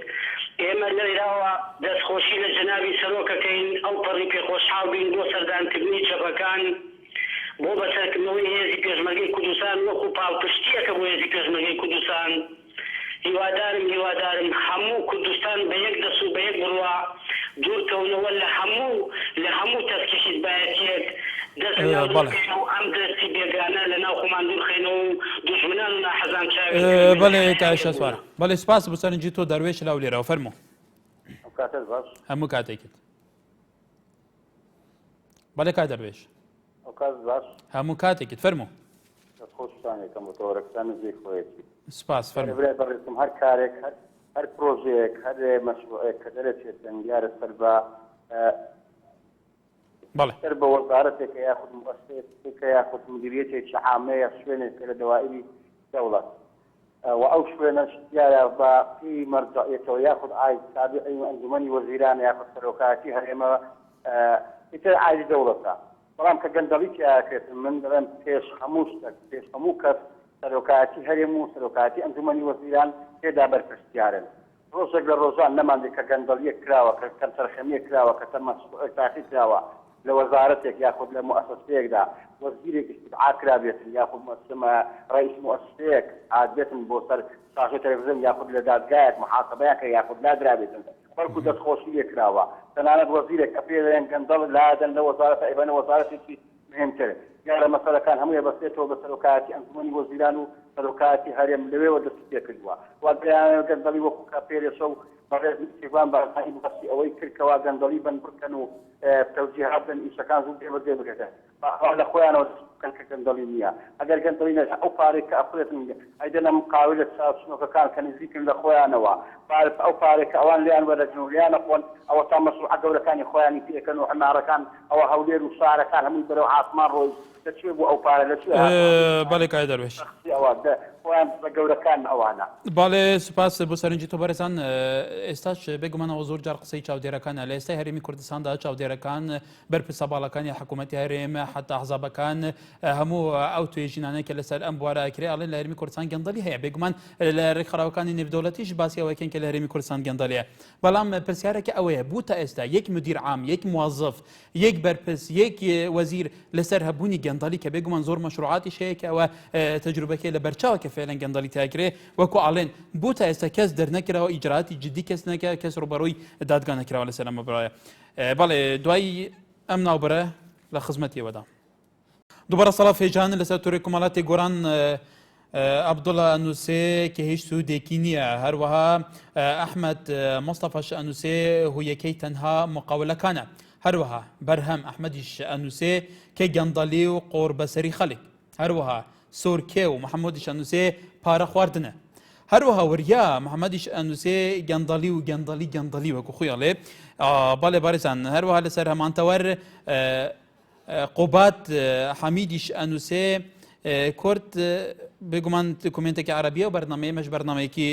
ئێمە لێراوە دەستخۆشی لە جەنابی سەرۆکەکەین ئەو پەڕی پێخۆشحاڵ بین بۆ سەردانکردنی چەپەکان بۆ بەسەرکردنەوەی هێزی پێشمەرگەی کوردستان وەکو پاڵپشتیەکە بۆ هێزی پێشمەرگەی کوردستان هیوادارم هەموو کوردستان بە یەک دەست و بە یەک بڕوا دوورکەونەوە لە هەموو تەسکیشت بایەتیەک دەست ئەم دەستی بێگانە لە ناو خۆمان دوورخێنەوە و دوژمنان و ناحەزان چاوی بەڵێ کاشە سوارە بەڵێ سپاس بۆ سەرنجی تۆ دەروێش لاو لێرەوە فەرموو هەموو کاتێکت بەڵێ کا دەروێش هەموو کاتێکت فەرموو خۆشتانێکم بۆ تەوەرەکەتان نزیک خۆیەتی سپاس فەرموو برای بەڕێزم هەر کارێک هەر پرۆژەیەک هەر مەشروعێک کە دەرەچێتن دیارە سەر بە سەر بە وەزارەتێکە یاخود مؤسسەیەکێکە یاخود مدیریەتێکی عامەیە شوێنێک کە لە دەوائری دەوڵەت وأو شوية نشتيا في مرجعيته ياخذ عايز تابعي أنجمني وزيران ياخذ سلوكاتي هريما إذا عايز دولته برام كجندليك يا كيف من درم كيس خموسك كيس خموكف سلوكاتي هريمو سلوكاتي أنجمني وزيران كذا بركستيارن روزك للروزان لما عندك كجندلية كراوة كترخمية كراوة كتمسؤول تاخي كراوة لوزارتك ياخذ لمؤسستك دا وزيرك استدعاء كرابيت ياخذ مؤسسة رئيس مؤسستك عاد بيت بوصل شاشة تلفزيون ياخذ لدادقات محاسبيك ياخذ لا درابيت فرقو تخوشية كراوة تناند وزيرك أبيضين كندل لا دن لوزارة إبان وزارة مهم ترى قال مثلا كان هم يبسيطوا بسلوكاتي أنتمني وزيرانو سلوكاتي هريم لوي ودستيك الوا وقال كندلي وكو كابيري سو مرة استيفان بارحين بسي أوي كركا وقندلي بنبركنو توجيهات إذا كان زوجي بدي بكذا فهذا أخويا كان كندلينيا أجر كندلينيا أو فارق أخويا أيضا مقاولة ساسنو كان يزيك لأخويا نوا فارق أو فارق أوان ليان ولا جنوليان أخوان أو تامسوا عقول كان إخواني في كانوا حمارة كان أو هولير وصار كان هم يبروا عاصمان روي تشوفوا أو فارق بالك أي درويش بله سپاس بو سرنجی تو برسان استاش بگو من حضور جار قصه چاودێرەکان لە ئێستا هەرێمی کوردستاندا چاودێرەکان بەرپرسە باڵەکانی حکوومەتی هەرێم حتا حزابەکان هەموو ئەو توێژینانەی کە لەسەر ئەم بوارە ئەکرێ ئەڵێن لە هەرێمی کوردستان گەندەلی هەیە بێگومان لە ڕێکخراوەکانی نێودەوڵەتیش باسی ئەوەکەن کە لە هەرێمی کوردستان گەندەلیە بەڵام پرسیارێکی ئەوەیە بووتە ئێستا یەک مدیر عام یەک موظف یەک بەرپرس یەک وەزیر لەسەر هەبوونی گەندەلی کە بێگومان زۆر مەشروعاتی شەیە کە ئەوە تەجروبەکەی لە بەرچاوە کە فعلا گەندەلی تاکرێ وەکو ئاڵێن بووتە ئێستا کەس دەرنەکراوە ئیجراتی جدی کەس نەکە کەس ڕوبەڕووی دادگا نەکراوە لەسەر ئەمە بڕایە بەڵێ دوای ئەم ناوبەرە لە خزمەتیەوەدا دووبارە سەڵاو فێجان لەسەر تووڕی کومەڵاتی گۆران عەبدوڵڵا ئەنووسێ کە هیچ سوودێکی نییە هەروەها ئەحمەد مۆستەفاش ئەنووسێ هویەکەی تەنها مقاولەکانە هەروەها بەرهەم ئەحمەدیش ئەنووسێ کە گەندەلی و قۆڕ بەسەری خەڵک هەروەها سۆرکێ و محەممەدیش ئەنووسێ پارە خواردنە هەروەها وریا محەممەدیش ئەنووسێ گەندەلی و گەندەلی وەکو خۆیاڵێ بەڵێ بارێزان هەروەها لەسەر هەمانتەوەر قوبات حەمیدیش ئەنووسێ کورد بێگومان کومنتێکی عەرەبیە و بەرنامەیەمەش بەرنامەیەکی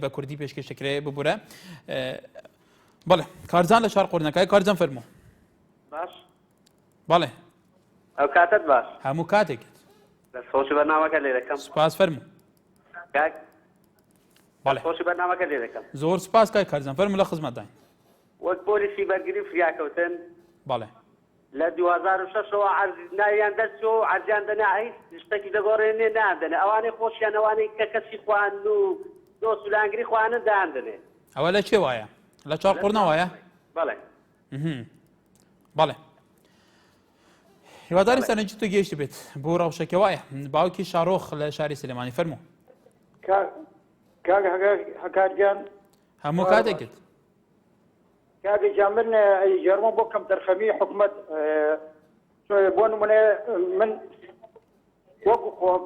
بە کوردی پێشکەشەکرێ ببوورە بەڵێ کارزان لە شار قورنەکەی کارزان فەرموو باش بەڵێ ئەو کاتت باش هەموو کاتێکت لە خۆشی بەرنامەکە لێ دەکەم سوپاس فەرموو بەڵێ خۆشی بەرنامەکە لێ دەکەم زۆر سوپاس کای کارزان فەرموو لە خزمەتداین وەک پۆلیسی بەرگری فریاکەوتن بەڵێ لە 2006ەوە ناویان دەرچۆ عەرجیان دەنا هیچ شتێکی دەگۆڕێنێ ناندەنێ ئەوانەی خۆشیان ئەوانەی کە کەسی خوان و دۆست و لانگری خوانن داندنێ ئەوە لە چێ وایە لە چاڵ قورنەوەیە بەڵێ بەڵێ هیواداری سەرنجی تو گەیشت بێت بۆ ڕەوشەکە وایە باوکی شارۆخ لە شاری سلێمانی فەرموو کاک هەکارگیان هەموو کاتێکت کاگەجان من ژێرمە بۆ کەم تەرخەمی حکوومەت بۆ نمونێ من وەکو خۆم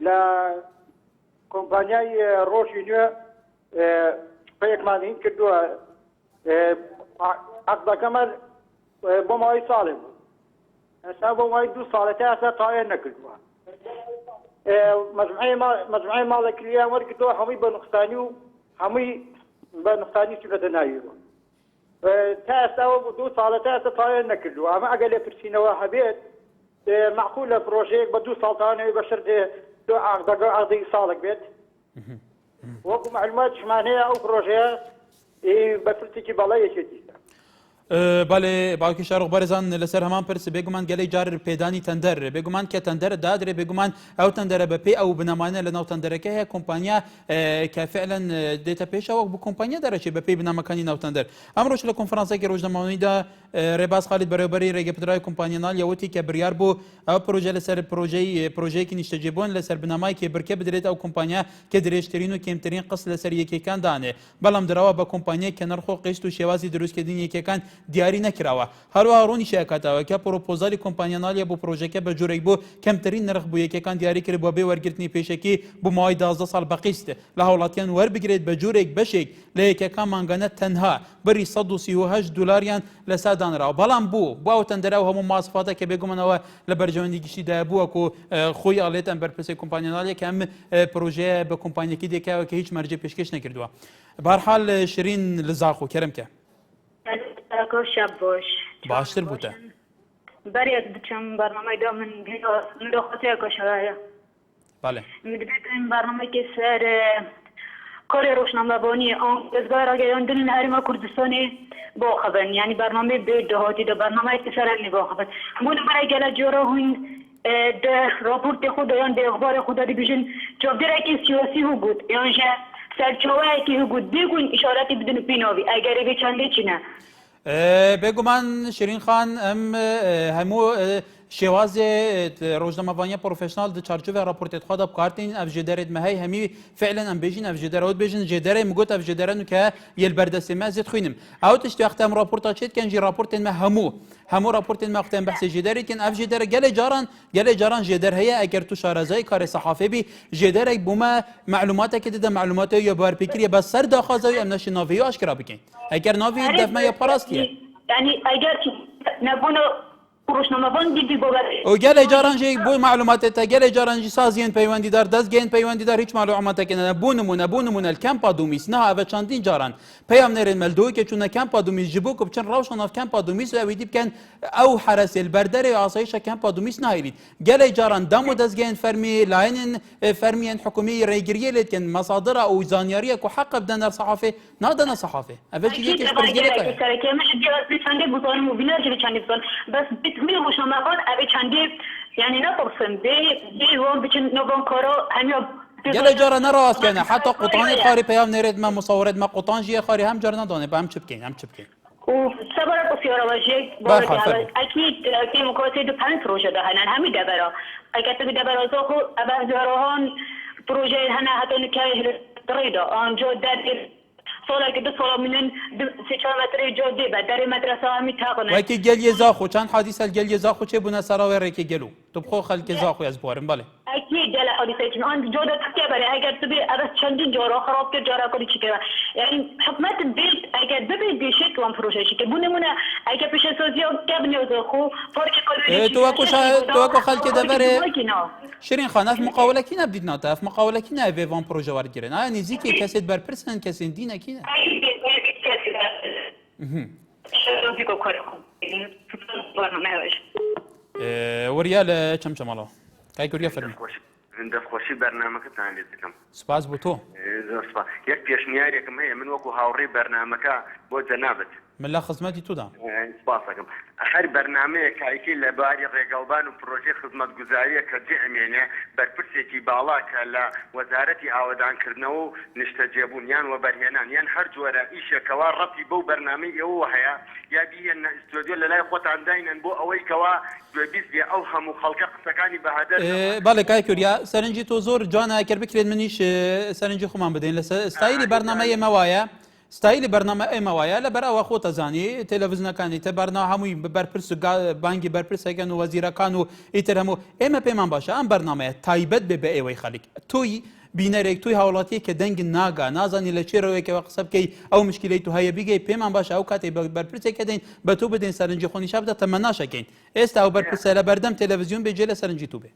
لە کۆمپانیای ڕۆژی نوێ پێیەکمانین کردووە عەقدەکەمە بۆ ماوەی ساڵێ بوو ئێستا بۆ ماوەی 2 ساڵەتە ئێستا تاوێر نەکردووە مەجموعەی ماڵەکریان وەرگرتووە هەمووی بە نوقسانی و هەمووی بە نوقسانی سوودەتە ناویەوە تا ئێستا 2 ساڵەتە ئێستا تاوێر نەکردووە ئەمە ئەگەر لێ پرسینەوە هەبێت معقولە پرۆژەیەک بە 2 ساڵ تاوانەوەی بەشەر عەقدەی ساڵێک بێت وەکو معلوماتشمان هەیە ئەو پرۆژەیە بەفرتێکی بەڵەیەکێتی بەڵێ باوکی شارۆخ بەرزان لەسەر هەمان پرس بێگومان گەلەی جار پێدانی تەندەر بێگومان کە تەندەر دادرێ بێگومان ئەو تەندەرە بەپێی ئەو بنەمانە لە ناو تەندەرەکە هەیە کۆمپانیا کە فعلەن دێتە پێشەوە بۆ کۆمپانیا دەرەچێت بەپێی بنەمەکانی ناو تەندەر ئەمڕۆژ لە کۆنفرانسێکی ڕۆژنامەوەییدا ڕێباز خالید بەڕێوەبەری ڕێگەپدرای کۆمپانیانال یەوەتی کە بڕیار بوو ئەو پرۆژە لەسەر پرۆژەیەکی نیشتەجێبوون لەسەر بنەمای کێ بڕکێ بدرێت ئەو کۆمپانیا کە درێژترین و کێمترین قسط لەسەر یەکێکان دانێ بەڵام درەوە بە کۆمپانیای کە نرخ و قیست و شێوازی دروستکردنی یەکێکان دیاری نەکراوە هەروە ڕوونی شەکاتەوە کە پرۆپۆزاری کۆمپانیانالیە بۆ پرۆژەکە بە جۆرێک بۆ کەمترین نرخ بوو یەکەکان دیاری کرد بۆ بێ وەرگرتنی پێشەکی بۆ ماوەی 12 ساڵ بەقیست لە هاوڵاتیان وەربگرێت بە جۆرێک بەشێک لە یەکەکان مانگانە تەنها بەری 138 دلار لە سادانراوە بەڵام بوو باو تەندەرا و هەموو ماسفاتە کە بێگومانەوە لە بەرژەوەندی گشتیدا بووەکو خۆی ئاڵێتەن بەرپرسی کۆمپانیانالیە کە ئەم پرۆژەیە بە کۆمپانیەکی دێکاوە کە هیچ مەرجە پێشکەش نەکردووە بەهەرحاڵ شیرین لە زاخۆ کەرەمکە شب باش باشتر بووتە بەرێک بچم بەرنامەیدا من دۆخەتەیەکە شەوایە بەڵێ دەبێت این بەرنامەیەکی سەر کاری ڕۆژنامەبانی دەستگای ڕاگەیاندن هەرێما کوردستانی بۆ خەبن یعنی بەرنامەی بێ دەهاتیدا بەرنامەیەکی سەرنی بۆ خەبن بوون بەرای گەلە جۆرە هوین راپۆرتی خودیان دێ ئەخباری خوددا دەبیژن چاودێرێکی سیاسی هو بود یانژە سەرچاوەیەکی هو بود بێگوین ئیشارەتی بدن و پێناوی ئەگەری بێ چەندێ چینە بێگومان شیرین خان ئەم هەموو شێوازێ ڕۆژنامەوانیە پرۆفشنال di çarçovê raportê xwe da bikartîn ev jê derê me hey hemî fe'len em bêjin ev jê dere bêjin jê derê min got ev jê dere ke yê berdestê me zêd xwînim ew tiştî wextê em raporta çêtken jî raportên me hemû raportên me wextê em behsê jê derê kirin ev jê dere gelê caran jê der heye eger tu şarezayî karê sehafê bî jê derek bû me melumatekê dide melumatê ya barpêkiriye bes ser daxwaza em neşî naviyê aşkira bikin eger navî dev me ya parastiye yani eger nebûna و gelê caran jî bû melumatê te gelê caran jî saziyên peywendîdar destgehên peywendîdar hiç melumatekê ne bû nimûne li Kempa Dumîs niha ev çandîn caran peyamnerên meldûyekê çûne Kempa Dumîs ji bo ku biçin rewşa nav Kempa Dumîs û ew ê dî bikin ew heresê li berderê asayişa Kempa Dumîs nahêlîn gelê caran dem û destgehên fermî layînên fermiyên hikûmî rêgiriyê lê dikin mesadira û zaniyariye ku heq bidin der sehafê nadine sehafê ev jî yekê ji pirsgirêk می روشنامه‌ها اوی چندی یعنی نپرسن دی وان بچن نوان کارا همیا gelê cara ne rawastkene heta qutanê xarî peyam nêrêt me musawiret me qutan jî xarî hem car nedane be em çi bikên em çi bikên و سبب بسیارواژه اكيد ديمقراطيه دو پنج پروژه ده هنن همي دبرا اگر تو دبرا زخو ابهزارهان پروژه هنه حتی نکای ريدا آنجا در سالا که 2 سالا منن 3-4 متر جاده بعد در مدرسه همی تاقنه وکی گلیه زاخو چند حادثه گلیه زاخو چه بونه سراوی ریکی گلو تو بخو خلک زاخو از بارم بله اكيد جل حادثه چون آن جاده تکیه برای اگر تو بی از چندین جارا خراب کرد جارا کلی چیکه یعنی حکومت بیت اگر ببین به شکل اون پروژه که بونمونه اگر پیش سازی کابینه زاخو فرق کاری تو اكو خلک دبره شیرین خان اف مقاوله کی نبدید ناته اف مقاوله کی نه وان پروژه وارد گیرن یعنی زیکی کسید بر پرسن کسین دینه کی نه وريال كم شماله كاي كوريا فرمي دەستخۆشی بەرنامەکەتان لێ دەکەم سپاس بۆ تۆ یەک پێشنیارێکم هەیە من وەکو هاوڕێی بەرنامەکە بۆ جەنابەت من لە خزمەتی تودا سپاس دەکەم هەر بەرنامەیە کایکی لەباری ڕێگەڵبان و پرۆژەی خزمەتگوزاریە کە جێئەمێنێ بەرپرسێکی باڵا کە لە وەزارەتی ئاوەدانکردنەوە و نیشتەجێبوون یان وەبەرهێنان یان هەر جۆرە ئیشێکەوە ڕەتی بەو بەرنامەی ئێوە هەیە یا بیهێنە ئستۆدیۆ لە لای خۆتان داینن بۆ ئەوەی کەوا گوێبیست بێ ئەو هەموو خەڵکە قسەکانی بەهادەر بەڵێ کای کوریا سەرنجی تۆ زۆر جوانە ئەگەر بکرێت منیش سەرنجی خۆمان بدەین لە ستایلی بەرنامە ئێمە وایە ستایلی بەرنامە ئێمە وایە لەبەر ئەوە خۆتە زانی تەلەڤیزنەکانی تە بەرنا هەمووی بەرپرس و بانگی بەرپرسەکەن و وەزیرەکان و ئیتر هەموو ئێمە پێمان باشە ئەم بەرنامەیە تایبەت بێ بە ئێوەی خەڵک تۆی بینەرێک توی هاوڵاتیە کە دەنگ ناگا نازانی لە چێرەوەیەکەوە قسە بکەی ئەو مشکلەی تو هەیە بیگەی پێمان باشە ئەو کاتێک بەرپرسێکە دەین بە تۆ بدەین سەرنجی خۆنیشا بدە تەمە ناشەکەین ئێستا ئەو بەرپرسە لە بەردەم تەلەڤیزیۆن بێجێ لە سەرنجی تو بێ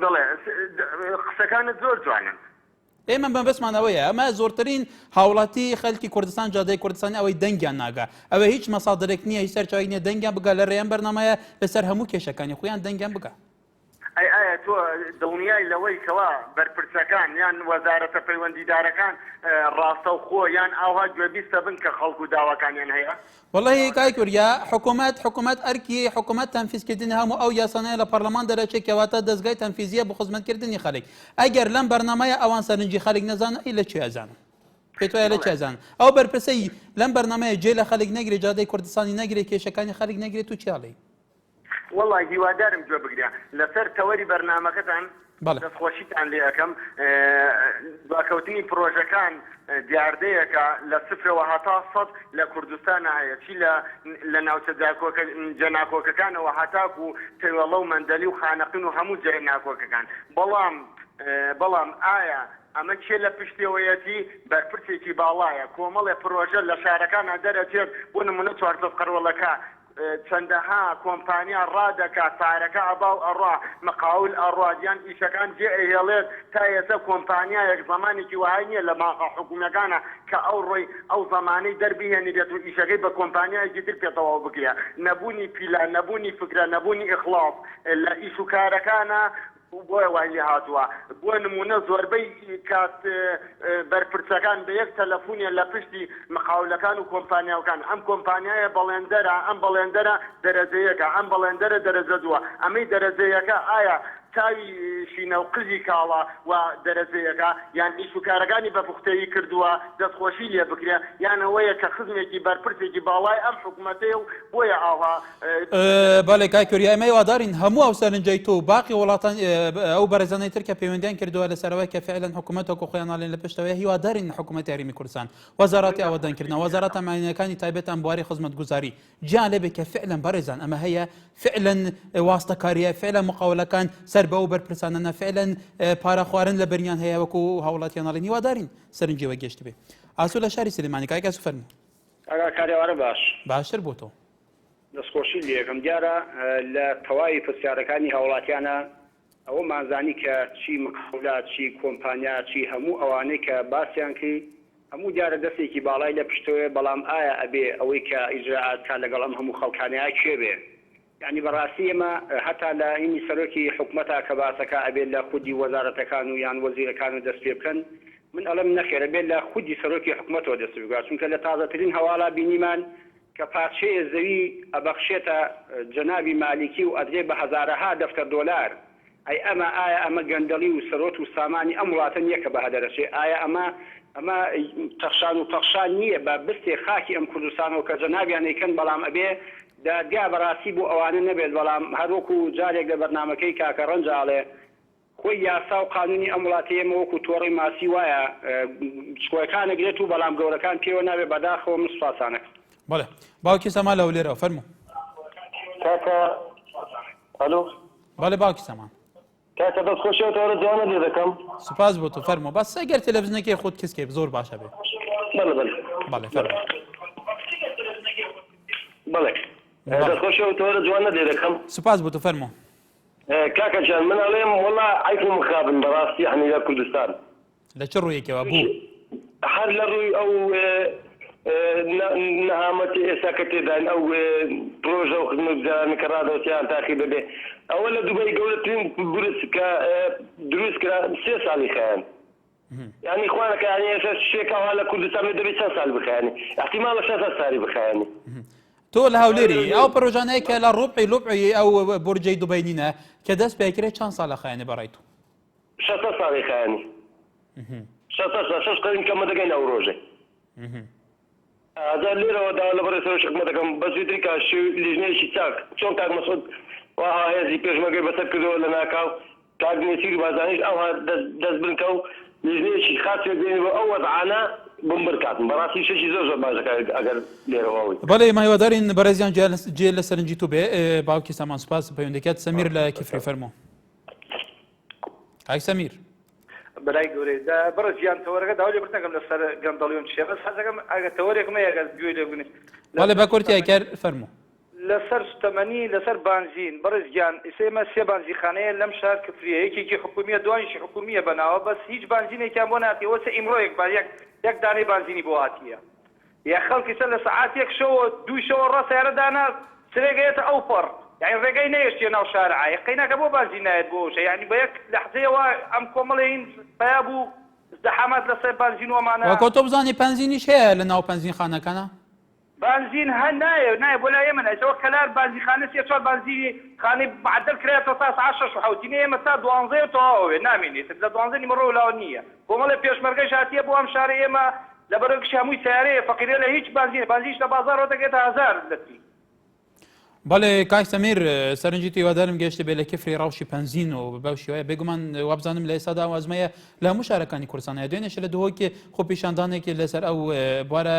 دڵێ قسەکانت زۆر جوانن ئێمە بەبەسمانەوەیە ئەمە زۆرترین هاوڵاتی خەڵکی کوردستان جادەی کوردستانی ئەوەی دەنگیان ناگا ئەوە هیچ مەسادرێک نییە هیچ سەرچاوی نییە دەنگیان بگە لە ڕێیان بەرنامەیە لەسەر هەموو کێشەکانی خۆیان دەنگیان بگە ئایا تۆ دڵنیای لەوەی کەوا بەرپرسەکان یان وەزارەتە پەیوەندیدارەکان ڕاستە و خۆ یان ئاوا گوێبیستە بن کە خەڵکو داواکانیان هەیە والله کای کوریا حکومت ئەرکی حکومت تەنفیزکردنی هەموو ئەو یاسانەیە لە پەرلەمان دەرەچێکەواتە دەستگای تەنفیزیە بۆ خزمەتکردنی خەڵک ئەگەر لەم بەرنامەیە ئەوان سەرنجی خەڵک نەزانن لە چی ئەزانن پێت وایە لە چی ئەزانن ئەو بەرپرسەی لەم بەرنامەیە جێ لە خەڵک نەگرێت جادەی کوردستانی نەگرێت کێشەکانی خەڵک نەگرێت و چیاڵێ والله هیوادارم گوێ بگرێ لەسەر تەوەری بەرنامەکەتان دەستخۆشیتان لێ ئەەکەم باکەوتنی پرۆژەکان دیاردەیەکە لە سفرەوە هەتا سەد لە کوردستان هەیە چی لە ناوچە جەناکۆکەکانەوە هەتاکو و تێوەڵە و مەندەلی و خانەقین و هەموو جەناکۆکەکان بەڵام ئایا ئەمە چێ لە پشتێوەیەتی بەرپرسێکی باڵایە کۆمەڵێ پرۆژە لە شارەکانە دەرەچێت بۆ نمونە چواردە قەرۆڵەکە چەندەها کۆمپانیا ڕادەکە سارەکە ئەباو ئەڕوا مەقاول ئەڕوادیان ئیشەکان جێ ئەهێڵێت تا ئێستا کۆمپانیایەک زمانێکی وهای نییە لە ماقا حکوومەکانە کە ئەو ڕۆی ئەو زمانەی دەربهێنێت و ئیشەکەی بە کۆمپانیایەکی تر پێتەواو بکرێ نەبوونی پیلان نەبوونی فکرە نەبوونی ئیخلاص لە ئیش و کارەکانە بۆیە وای لێ هاتووە بۆ نمونە زۆربەی کات بەرپرسەکان بە یەک تەلەفۆنیە لە پشتی مقاولەکان و کۆمپانیاوەکان ئەم کۆمپانیایە بەڵێندەرە ئەم بەڵێندەرە دەرەجەیەکە ئەم بەڵێندەرە دەرەجە دووە ئەمەی دەرەجەیەکە ئایا تاوی شینە و قزی کاڵە و دەرەجەیەکە یان ئیش و کارەکانی بە پوختەیی کردووە دەستخۆشی لێ بکرێ یانەوەیە کە خزمێکی بەرپرسێکی باڵای ئەم حکوومەتەیە و بۆیە ئاوا بەڵێ کای کوریای ئەمە وادارین هەموو ئەو سەرنجەی تۆ باقی وڵاتان ئەو بەرەزانەی تر کە پەیوەندیان کردووە لەسەرەوەی کە فعلا حکوومەتەوە خۆیانڵێن لە پشتەوەی هیوادارین حکوومەت یاریمی کوردستان وەزاراتی ئاوەدانکردنەوە وەزارەتە ماینەکانی تایبەت ئەم بواری خزمەتگوزاری جیان لێبێ کە فعلا بەڕێزان ئەمە هەیە فعلا واستەکاریە فعلا مقاولەکان سەر بە و بەرپرسانە فعلا پارە خوارن لە بەریان هەیە وەکو هاوڵاتیانڵێن هیوادارین سەرنجیەوە گەشت بێ ئاسوو لە شاری سلێمانی کاکە سوفەرموو کارێوارە باش باشتر بۆ تۆ دەستخۆشی لێ یەکەم دیارە لە تەواوی پرسیارەکانی هاوڵاتیانە ئەوە مازانی کە چی مقاولات چی کۆمپانیا چی هەموو ئەوانەی کە باسییان کرد هەموو دیارە دەستێکی باڵای لە پشتەوە بەڵام ئایا ئەبێ ئەوەی کە ئیجراعات کا لەگەڵ ئەم هەموو خەڵکانەیە کێ بێ یعنی بەڕاستی ئێمە هەتا لە ئینی سەرۆکی حکوومەتە کە باسەکە ئەبێت لە خودی وەزارەتەکان و یان وەزیرەکان و دەست پێ بکەن من ئەڵم نەخێرە بێت لە خودی سەرۆکی حکوومەتەوە دەست بگات چونکە لە تازەترین هەواڵا بینیمان کە پارچەیە زەوی ئەبەخشێتە جەنابی مالیکی و ئەدرێ بە هەزارەها دەفتەر دۆلار ئەی ئەمە ئایا ئەمە گەندەڵی و سەرۆت و سامانی ئەم وڵاتە نییە کە بە هەدەرەچێ ئایا ئەمە تەخشان و پەخشان نییە بە بستێ خاکی ئەم کوردستانەوە کە جەنابیان ئەیکەن بەڵام ئەبێ دادگا بەڕاستی بۆ ئەوانە نەبێت بەڵام هەروەکو جارێک لە بەرنمەکەی کاکە ڕەنجاڵێ خۆی یاسا و قانونی ئەم وڵاتەیەمە وەکو تۆڕی ماسی وایە چکۆیەکانە گرێت و بەڵام گەورەکان پێوە نابێت بەداخەوە مسپاسانە بەڵێ باوکی سەمان لەو لێرەوە فەرموو کاکە ئەلۆ بەڵێ باوکی سەمان کاکە دەستخۆشیەوە تۆرە جوانە لێ دەکەم سوپاس بۆ تۆ فەرموو بەس ئەگەر تەلەڤیزیۆنەکەی خۆت کەسکێ زۆر باشە بێ بەڵێ فەرموو بەڵێ دەستخۆشیەوە تۆرە جوانە لێ دەکەم سوپاس بۆ تۆ فەرموو کاکە جان من ئەڵێم وەڵا عیفم خابن بەڕاستی یعنی لە کوردستان لە چ ڕوویەکەوە بوو هەر لە ڕووی ئەو نەهامەتی ئێستا کە تێدان ئەو پرۆژە و خزمەتگوزارانی کە ڕادەوتیان تاقی ببێ ئەوە لە دوبەی گەورەترین بورس کە دروست کرا 3 ساڵی خەیان یعنی خوانەکە یعنی ئێستا شتێکەوە لە کوردستان دەبێت 6 ساڵ بخەیانی احتیمالە 6 ساڵی بخەیانی تۆ لە هەولێری ئەو پرۆژانەیە کە لە ڕوبعی لوبعی ئەو بورجەی دوبەینینە کە دەست پێکرێت چەند ساڵە خەیانێ بەڕای تۆ 6 ساڵی خەیانی 6 قەرین کەمە دەگەین ئەو ڕۆژێ ئازار لێرەوە دا لە بەڕێ سەرۆکی حکوومەتەکەم بەزویتری کاشی لیژنەیەکی چاک چۆن کاک مەسعود وها هێزی پێشمەرگەی بەسەر کردەوە لە ناکاو کاک نێچیر بازانیش ئەوها دەست بنکە و لیژنەیەکی خاص پێبێنی بۆ ئەو وەزعانە بمبر کاتن بەڕاستی شەشی زۆر باشەکە ئەگەر لێرەوەی بەڵێ ماهیوادارین بەڕێزیان جێ لە سەرنجی تو بێ باوکی سامان سوپاس پەیوەندەکەت سەمیر لە کیفری فەرموو کاک سەمیر بەلای گەورەی بڕە ژیان تەوەرەکە داوا لێ برتەکەم لەسەر گەندەڵیۆن چێ بەس حەزەکەم ئەگەر تەوەرێکمە ئەگەر گوێ لێ بگنێ بەڵێ بە کورتی ئەکەر فەرموو لەسەر سوتەمەنی لەسەر بانزین بەڕێز گیان ئێستا 3 بانزیخانەیە لەم شار کفریە یەکێکی حکومیە دوایشی حکومیە بەناوە بەس هیچ بانزینێکیان بۆ ناتیەوە سە ئیمڕۆیەک با یەک دانەی بانزینی بۆ هاتیە یا خەڵکی سەر لە سەعاتێک شەوە 2 شەوە ڕاستیارەدانا سرێگەیەتە ئەو پەڕ يعني ڕێگەی نەیەشتێ ناو شارع یەقینەکە بۆ بانزین نایەت بۆ شە یعنی بە یەک لەحزەیەوە ئەم کۆمەڵێین پیا بوو ازدحامات لەسەر بانزین وەمانە وەکۆ تۆ بزانی پەنزینیش هەیە لە ناو پەنزین خانەکانە بنزين ناية بولا يمن سواء كلار بنزين خانة سير بنزين خانة معدل كريات تاس 10 وحوتينية مثلا دوانزي وطاوي ناميني تبدا دوانزي مرة لاونية وماله بيش مرقش هاتيه بو امشاري اما لبرق شاموي سياري فقيرة له هيج بنزينش لبازار وتقيت 1000 لتي بله کاک سمیر سەرنجی هیوادارم گەشتە بێ لە کفری ڕەوشی پەنزین و بەو شێوەیە بێگومان وابزانم لە ئێستادا وازمەیە لە هەموو شارەکانی کوردستانە دوێنێش لە دهۆکێ خۆ پیشاندانێکی لەسەر ئەو بوارە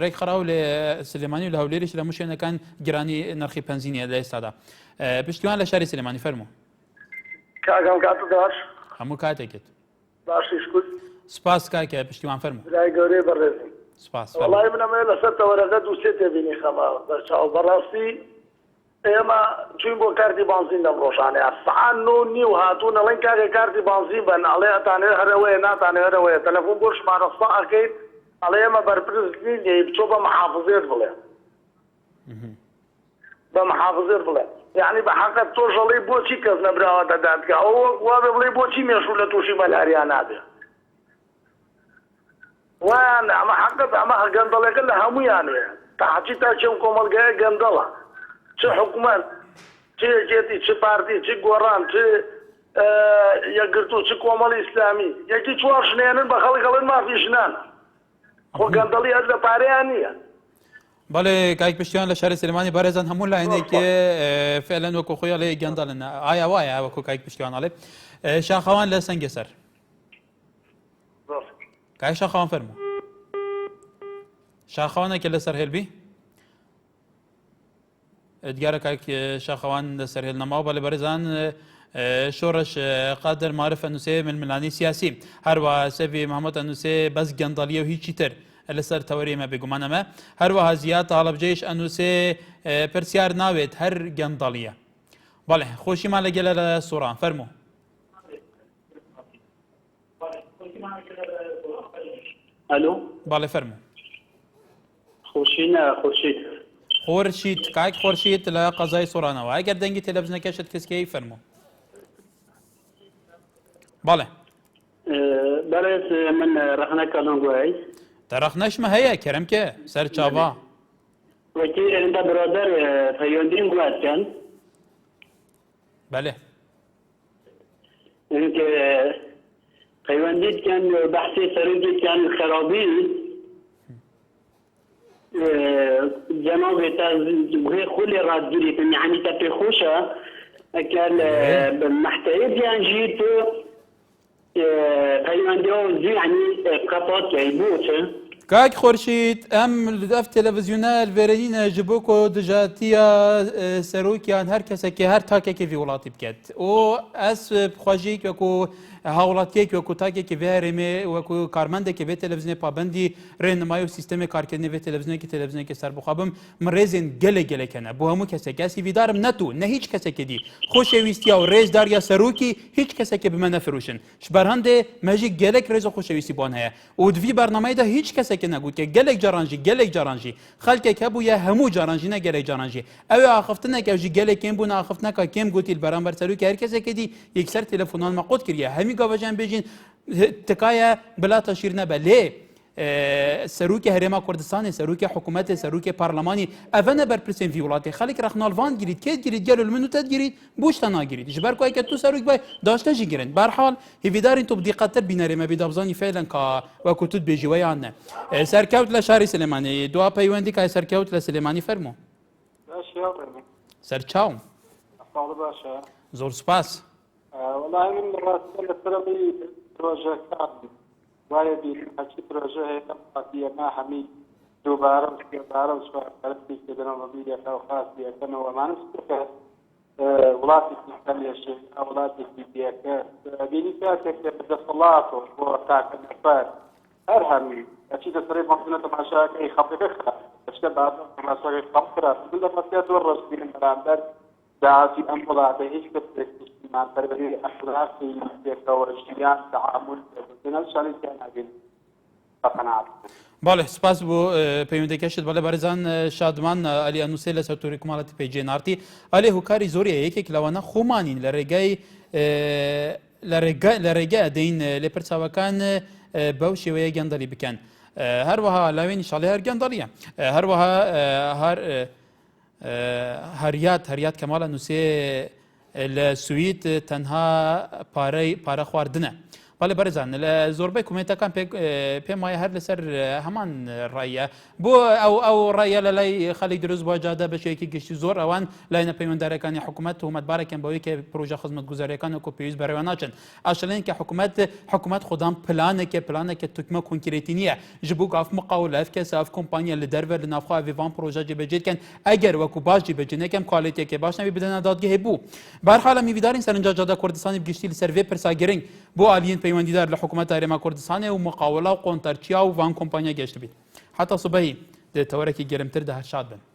ڕێک خراو لە سلێمانی و لە هەولێریش لە هەموو شوێنەکان گرانی نرخی پەنزینیە لە ئێستادا پشتیوان لە شاری سلێمانی فەرموو کاگەم کاتت باش هەموو کاتێکت باشیش کرد سپاس کاکە پشتیوان فەرموو برای گەورەی بەڕێزم سپاس وەڵای منەمەیە لەسەر تەوەرەکە دووسێ تێبینی خەماوە بەرچاو بەڕاستی ئێمە چوین بۆ کارتی بانزین لەم ڕۆژانەیە سەعات 9:30 هاتوون ئەڵێن کاکە کارتی بانزین بن ئەڵێ ئەتانێ هەرەوەیە ناتانێ هەرەوەیە تەلەفۆن بۆ ژمارە سە ئەکەین ئەڵێ ئێمە بەرپرس نین بچۆ بە محافظێت بڵێ بە محافظێت بڵێ یعنی بە حەقەت تۆ ژەڵی بۆچی کەس نەبراوەتە دادگا ئەوە وا بێ بڵێ بۆچی مێشوو لە تووشی مەلاریا نابێ وایان ئەمە حەقەت ئەمە گەندەڵێکە لە هەموویانەیە تاچی تا چەند کۆمەلگایە گەندەڵە چه حکومت چه یەکێتی چه پارتی چه گۆڕان چه یەکگرتو چه کۆمەڵی ئیسلامی یەکی چوار شنێنن بە خەڵک ئەڵێن مافی ژنانە خۆ گەندەڵی هەر لە پارەیان نییە بەڵێ کاک پشتیوان لە شاری سلێمانی بەڕێزان هەموو لایەنێکێ فعلەن وەکو خۆی ئەڵێ گەندەڵن ئایا وایە وەکو کاک پشتیوان ئەڵێ شاخەوان لە سەنگەسەر کاک شاخەوان فەرموو شاخەوانێکە لەسەر هێلبی دیارە کاک شاخەوان لەسەر هێل نەماوە بەڵێ بەڕێزان شۆڕش قادر معرف ئەنووسێ ململانی سیاسی هەروە سەڤی محەممەد ئەنووسێ بەس گەندەڵیە و هیچی تر لەسەر تەوەریمە بێگومانەمە هەروەها زیاد هەڵەبجەیش ئەنووسێ پرسیار ناوێت هەر گەندەڵیە بەڵێ خۆشیمان لەگەلە لە سوڕان فەرموو ئەلۆ بەڵێ فەرموو خۆشینە خۆشید خۆرشید کاک خۆرشید لە قەزای سوڕانەوە ئەگەر دەنگی تەلەڤیزنەکەشت کەسکەی فەرموو بەڵێ بەڕێز من ڕەخنەکەڵم گوای تەرەخنەشمە هەیە کەرەمکە سەر چاوا وەکی ئێندا برادەر پەیوەندیم گواتکەن بەلێ اینکە پەیوەندیتکەن بەحسی سەرنجێکیان خەرابی جنابێ تا بغێ خولی ڕادگیریتن یعنی تا پێخۆشە ئەکە محتەیەکیان ژی تۆ پەیوەندیەوە یعنی قەپاتیای بۆچە کاک خۆرشید ئەم ئەف تەلەڤیزیۆنە لێرەینە ji bo ku dijatiya serokyan her kesekê her takekê vî welatî biket û ez bixwajî ku hawlatiyek ku takekê vê herêmê weku karmendekê vê televîzyonê pabendî rênimayî û sîstemê karkirinê vê televîzyonekî televîzyonekê ser bixwabim min rêzên gelek hene bo hemû kesek ez hîvîdarim netu ne hîç kesekê dî xoşewîstiya û rêzdariya serokî hîç kesekê bi me nefirûşin ji berhendê me jî gelek rêz û xoşewîstî ban heye û di vî bernameyê de hîç kesekê negot ke gelek caran jî xelkek hebûye hemû caran jî ne gelek caran jî ew ê axiftinek ew jî gelek kêm bûne axiftineka kêm gotî li beramber serokê her kesekê dî yekser telefonan me qut kiriye hemî gavajan bêjin tikaye bilata şîr nebe lê serokê Herêma Kurdistanê serokê hikûmetê serokê parlemanî ev ne berpirsên vî welatê xelek rexnalvan girît kê girît gel min û te girît boş te nagirît ji ber ku eke tu serok bay daşte jî girin berhal hêvîdarên tu bi diqqettir bînerê me bêdavzanî fêlen ka weku tu dibêjî weyan ne serkewt li şarê Silêmaniyê dua peywendî ka serkewt li Silêmanî fermo serçaw zor spas والله من راسل التربي بروجه كان وايد حكي بروجه هي ما حمي دوباره وسواء قلبي كده نظريه او خاص كانه وما نسكت ولاتي تخلي شيء اولادي في ديك بيني كاتك بالصلاه وتاع النفار ارهمي اكيد الطريق ممكن تماشاك اي خطيك اخرى اشكال بعض ما صار يفكر كل ما تدرس في المرامبر دعاتي انفضاته ايش كتبت مع تربيه اخلاق في ورشتيان تعامل بين الشريك كان قناعات بله سپاس بۆ پەیوەندیکەشت بەڵێ بەڕێزان شادمان ئەلی ئەنووسێ لە سەرۆری کومەڵەتی پێیجێنارتی ئەلێ هوکاری زۆریە یەکێک لەوانە خۆمانین لە ڕێگای لە ڕێگە دەین لێپرچاوەکان بەو شێوەیە گەندەڵی بکەن هەروەها لاوێنی شاڵی هەر گەندەڵیە هەروەها هەریات کەماڵە نووسێ لە سوید تەنها پارە خواردنە بەڵێ بەرزان لە زۆربەی کومێتەکان پێم وایە هەر لەسەر هەمان ڕایە بۆ ئەو ڕایە لە لای خەڵی دروست بۆ جادە بەشێکی گشتی زۆر ئەوان لای نەپەیوەنددارەکانی حکوومەت تۆمەتبارێکن بەوەی کە پرۆژە خزمەتگوزاریەکان وەکو پێویست بەڕێوە ناچن ئاشڵێن کە حکوومەت خۆدان پلانێکە توکمە کۆنکرێتی نییە ji bo gaf muqawle ev kes ev kompanya li derve li navxwe vê van proje cêbecêdikin eger wekû baş cêbecînekem kalîtiyekê baş nevî bidene dadgehê bû. Berhala mîvîdarên serînca Cada Kurdistanê giştî li ser vê pirsa giring bo aliyên peywendîdar li hikûmeta Herêma Kurdistanê û muqawela û qonterçiya û van kompanya geştibî. Heta subehî di tewerekî germtir de her şad bin.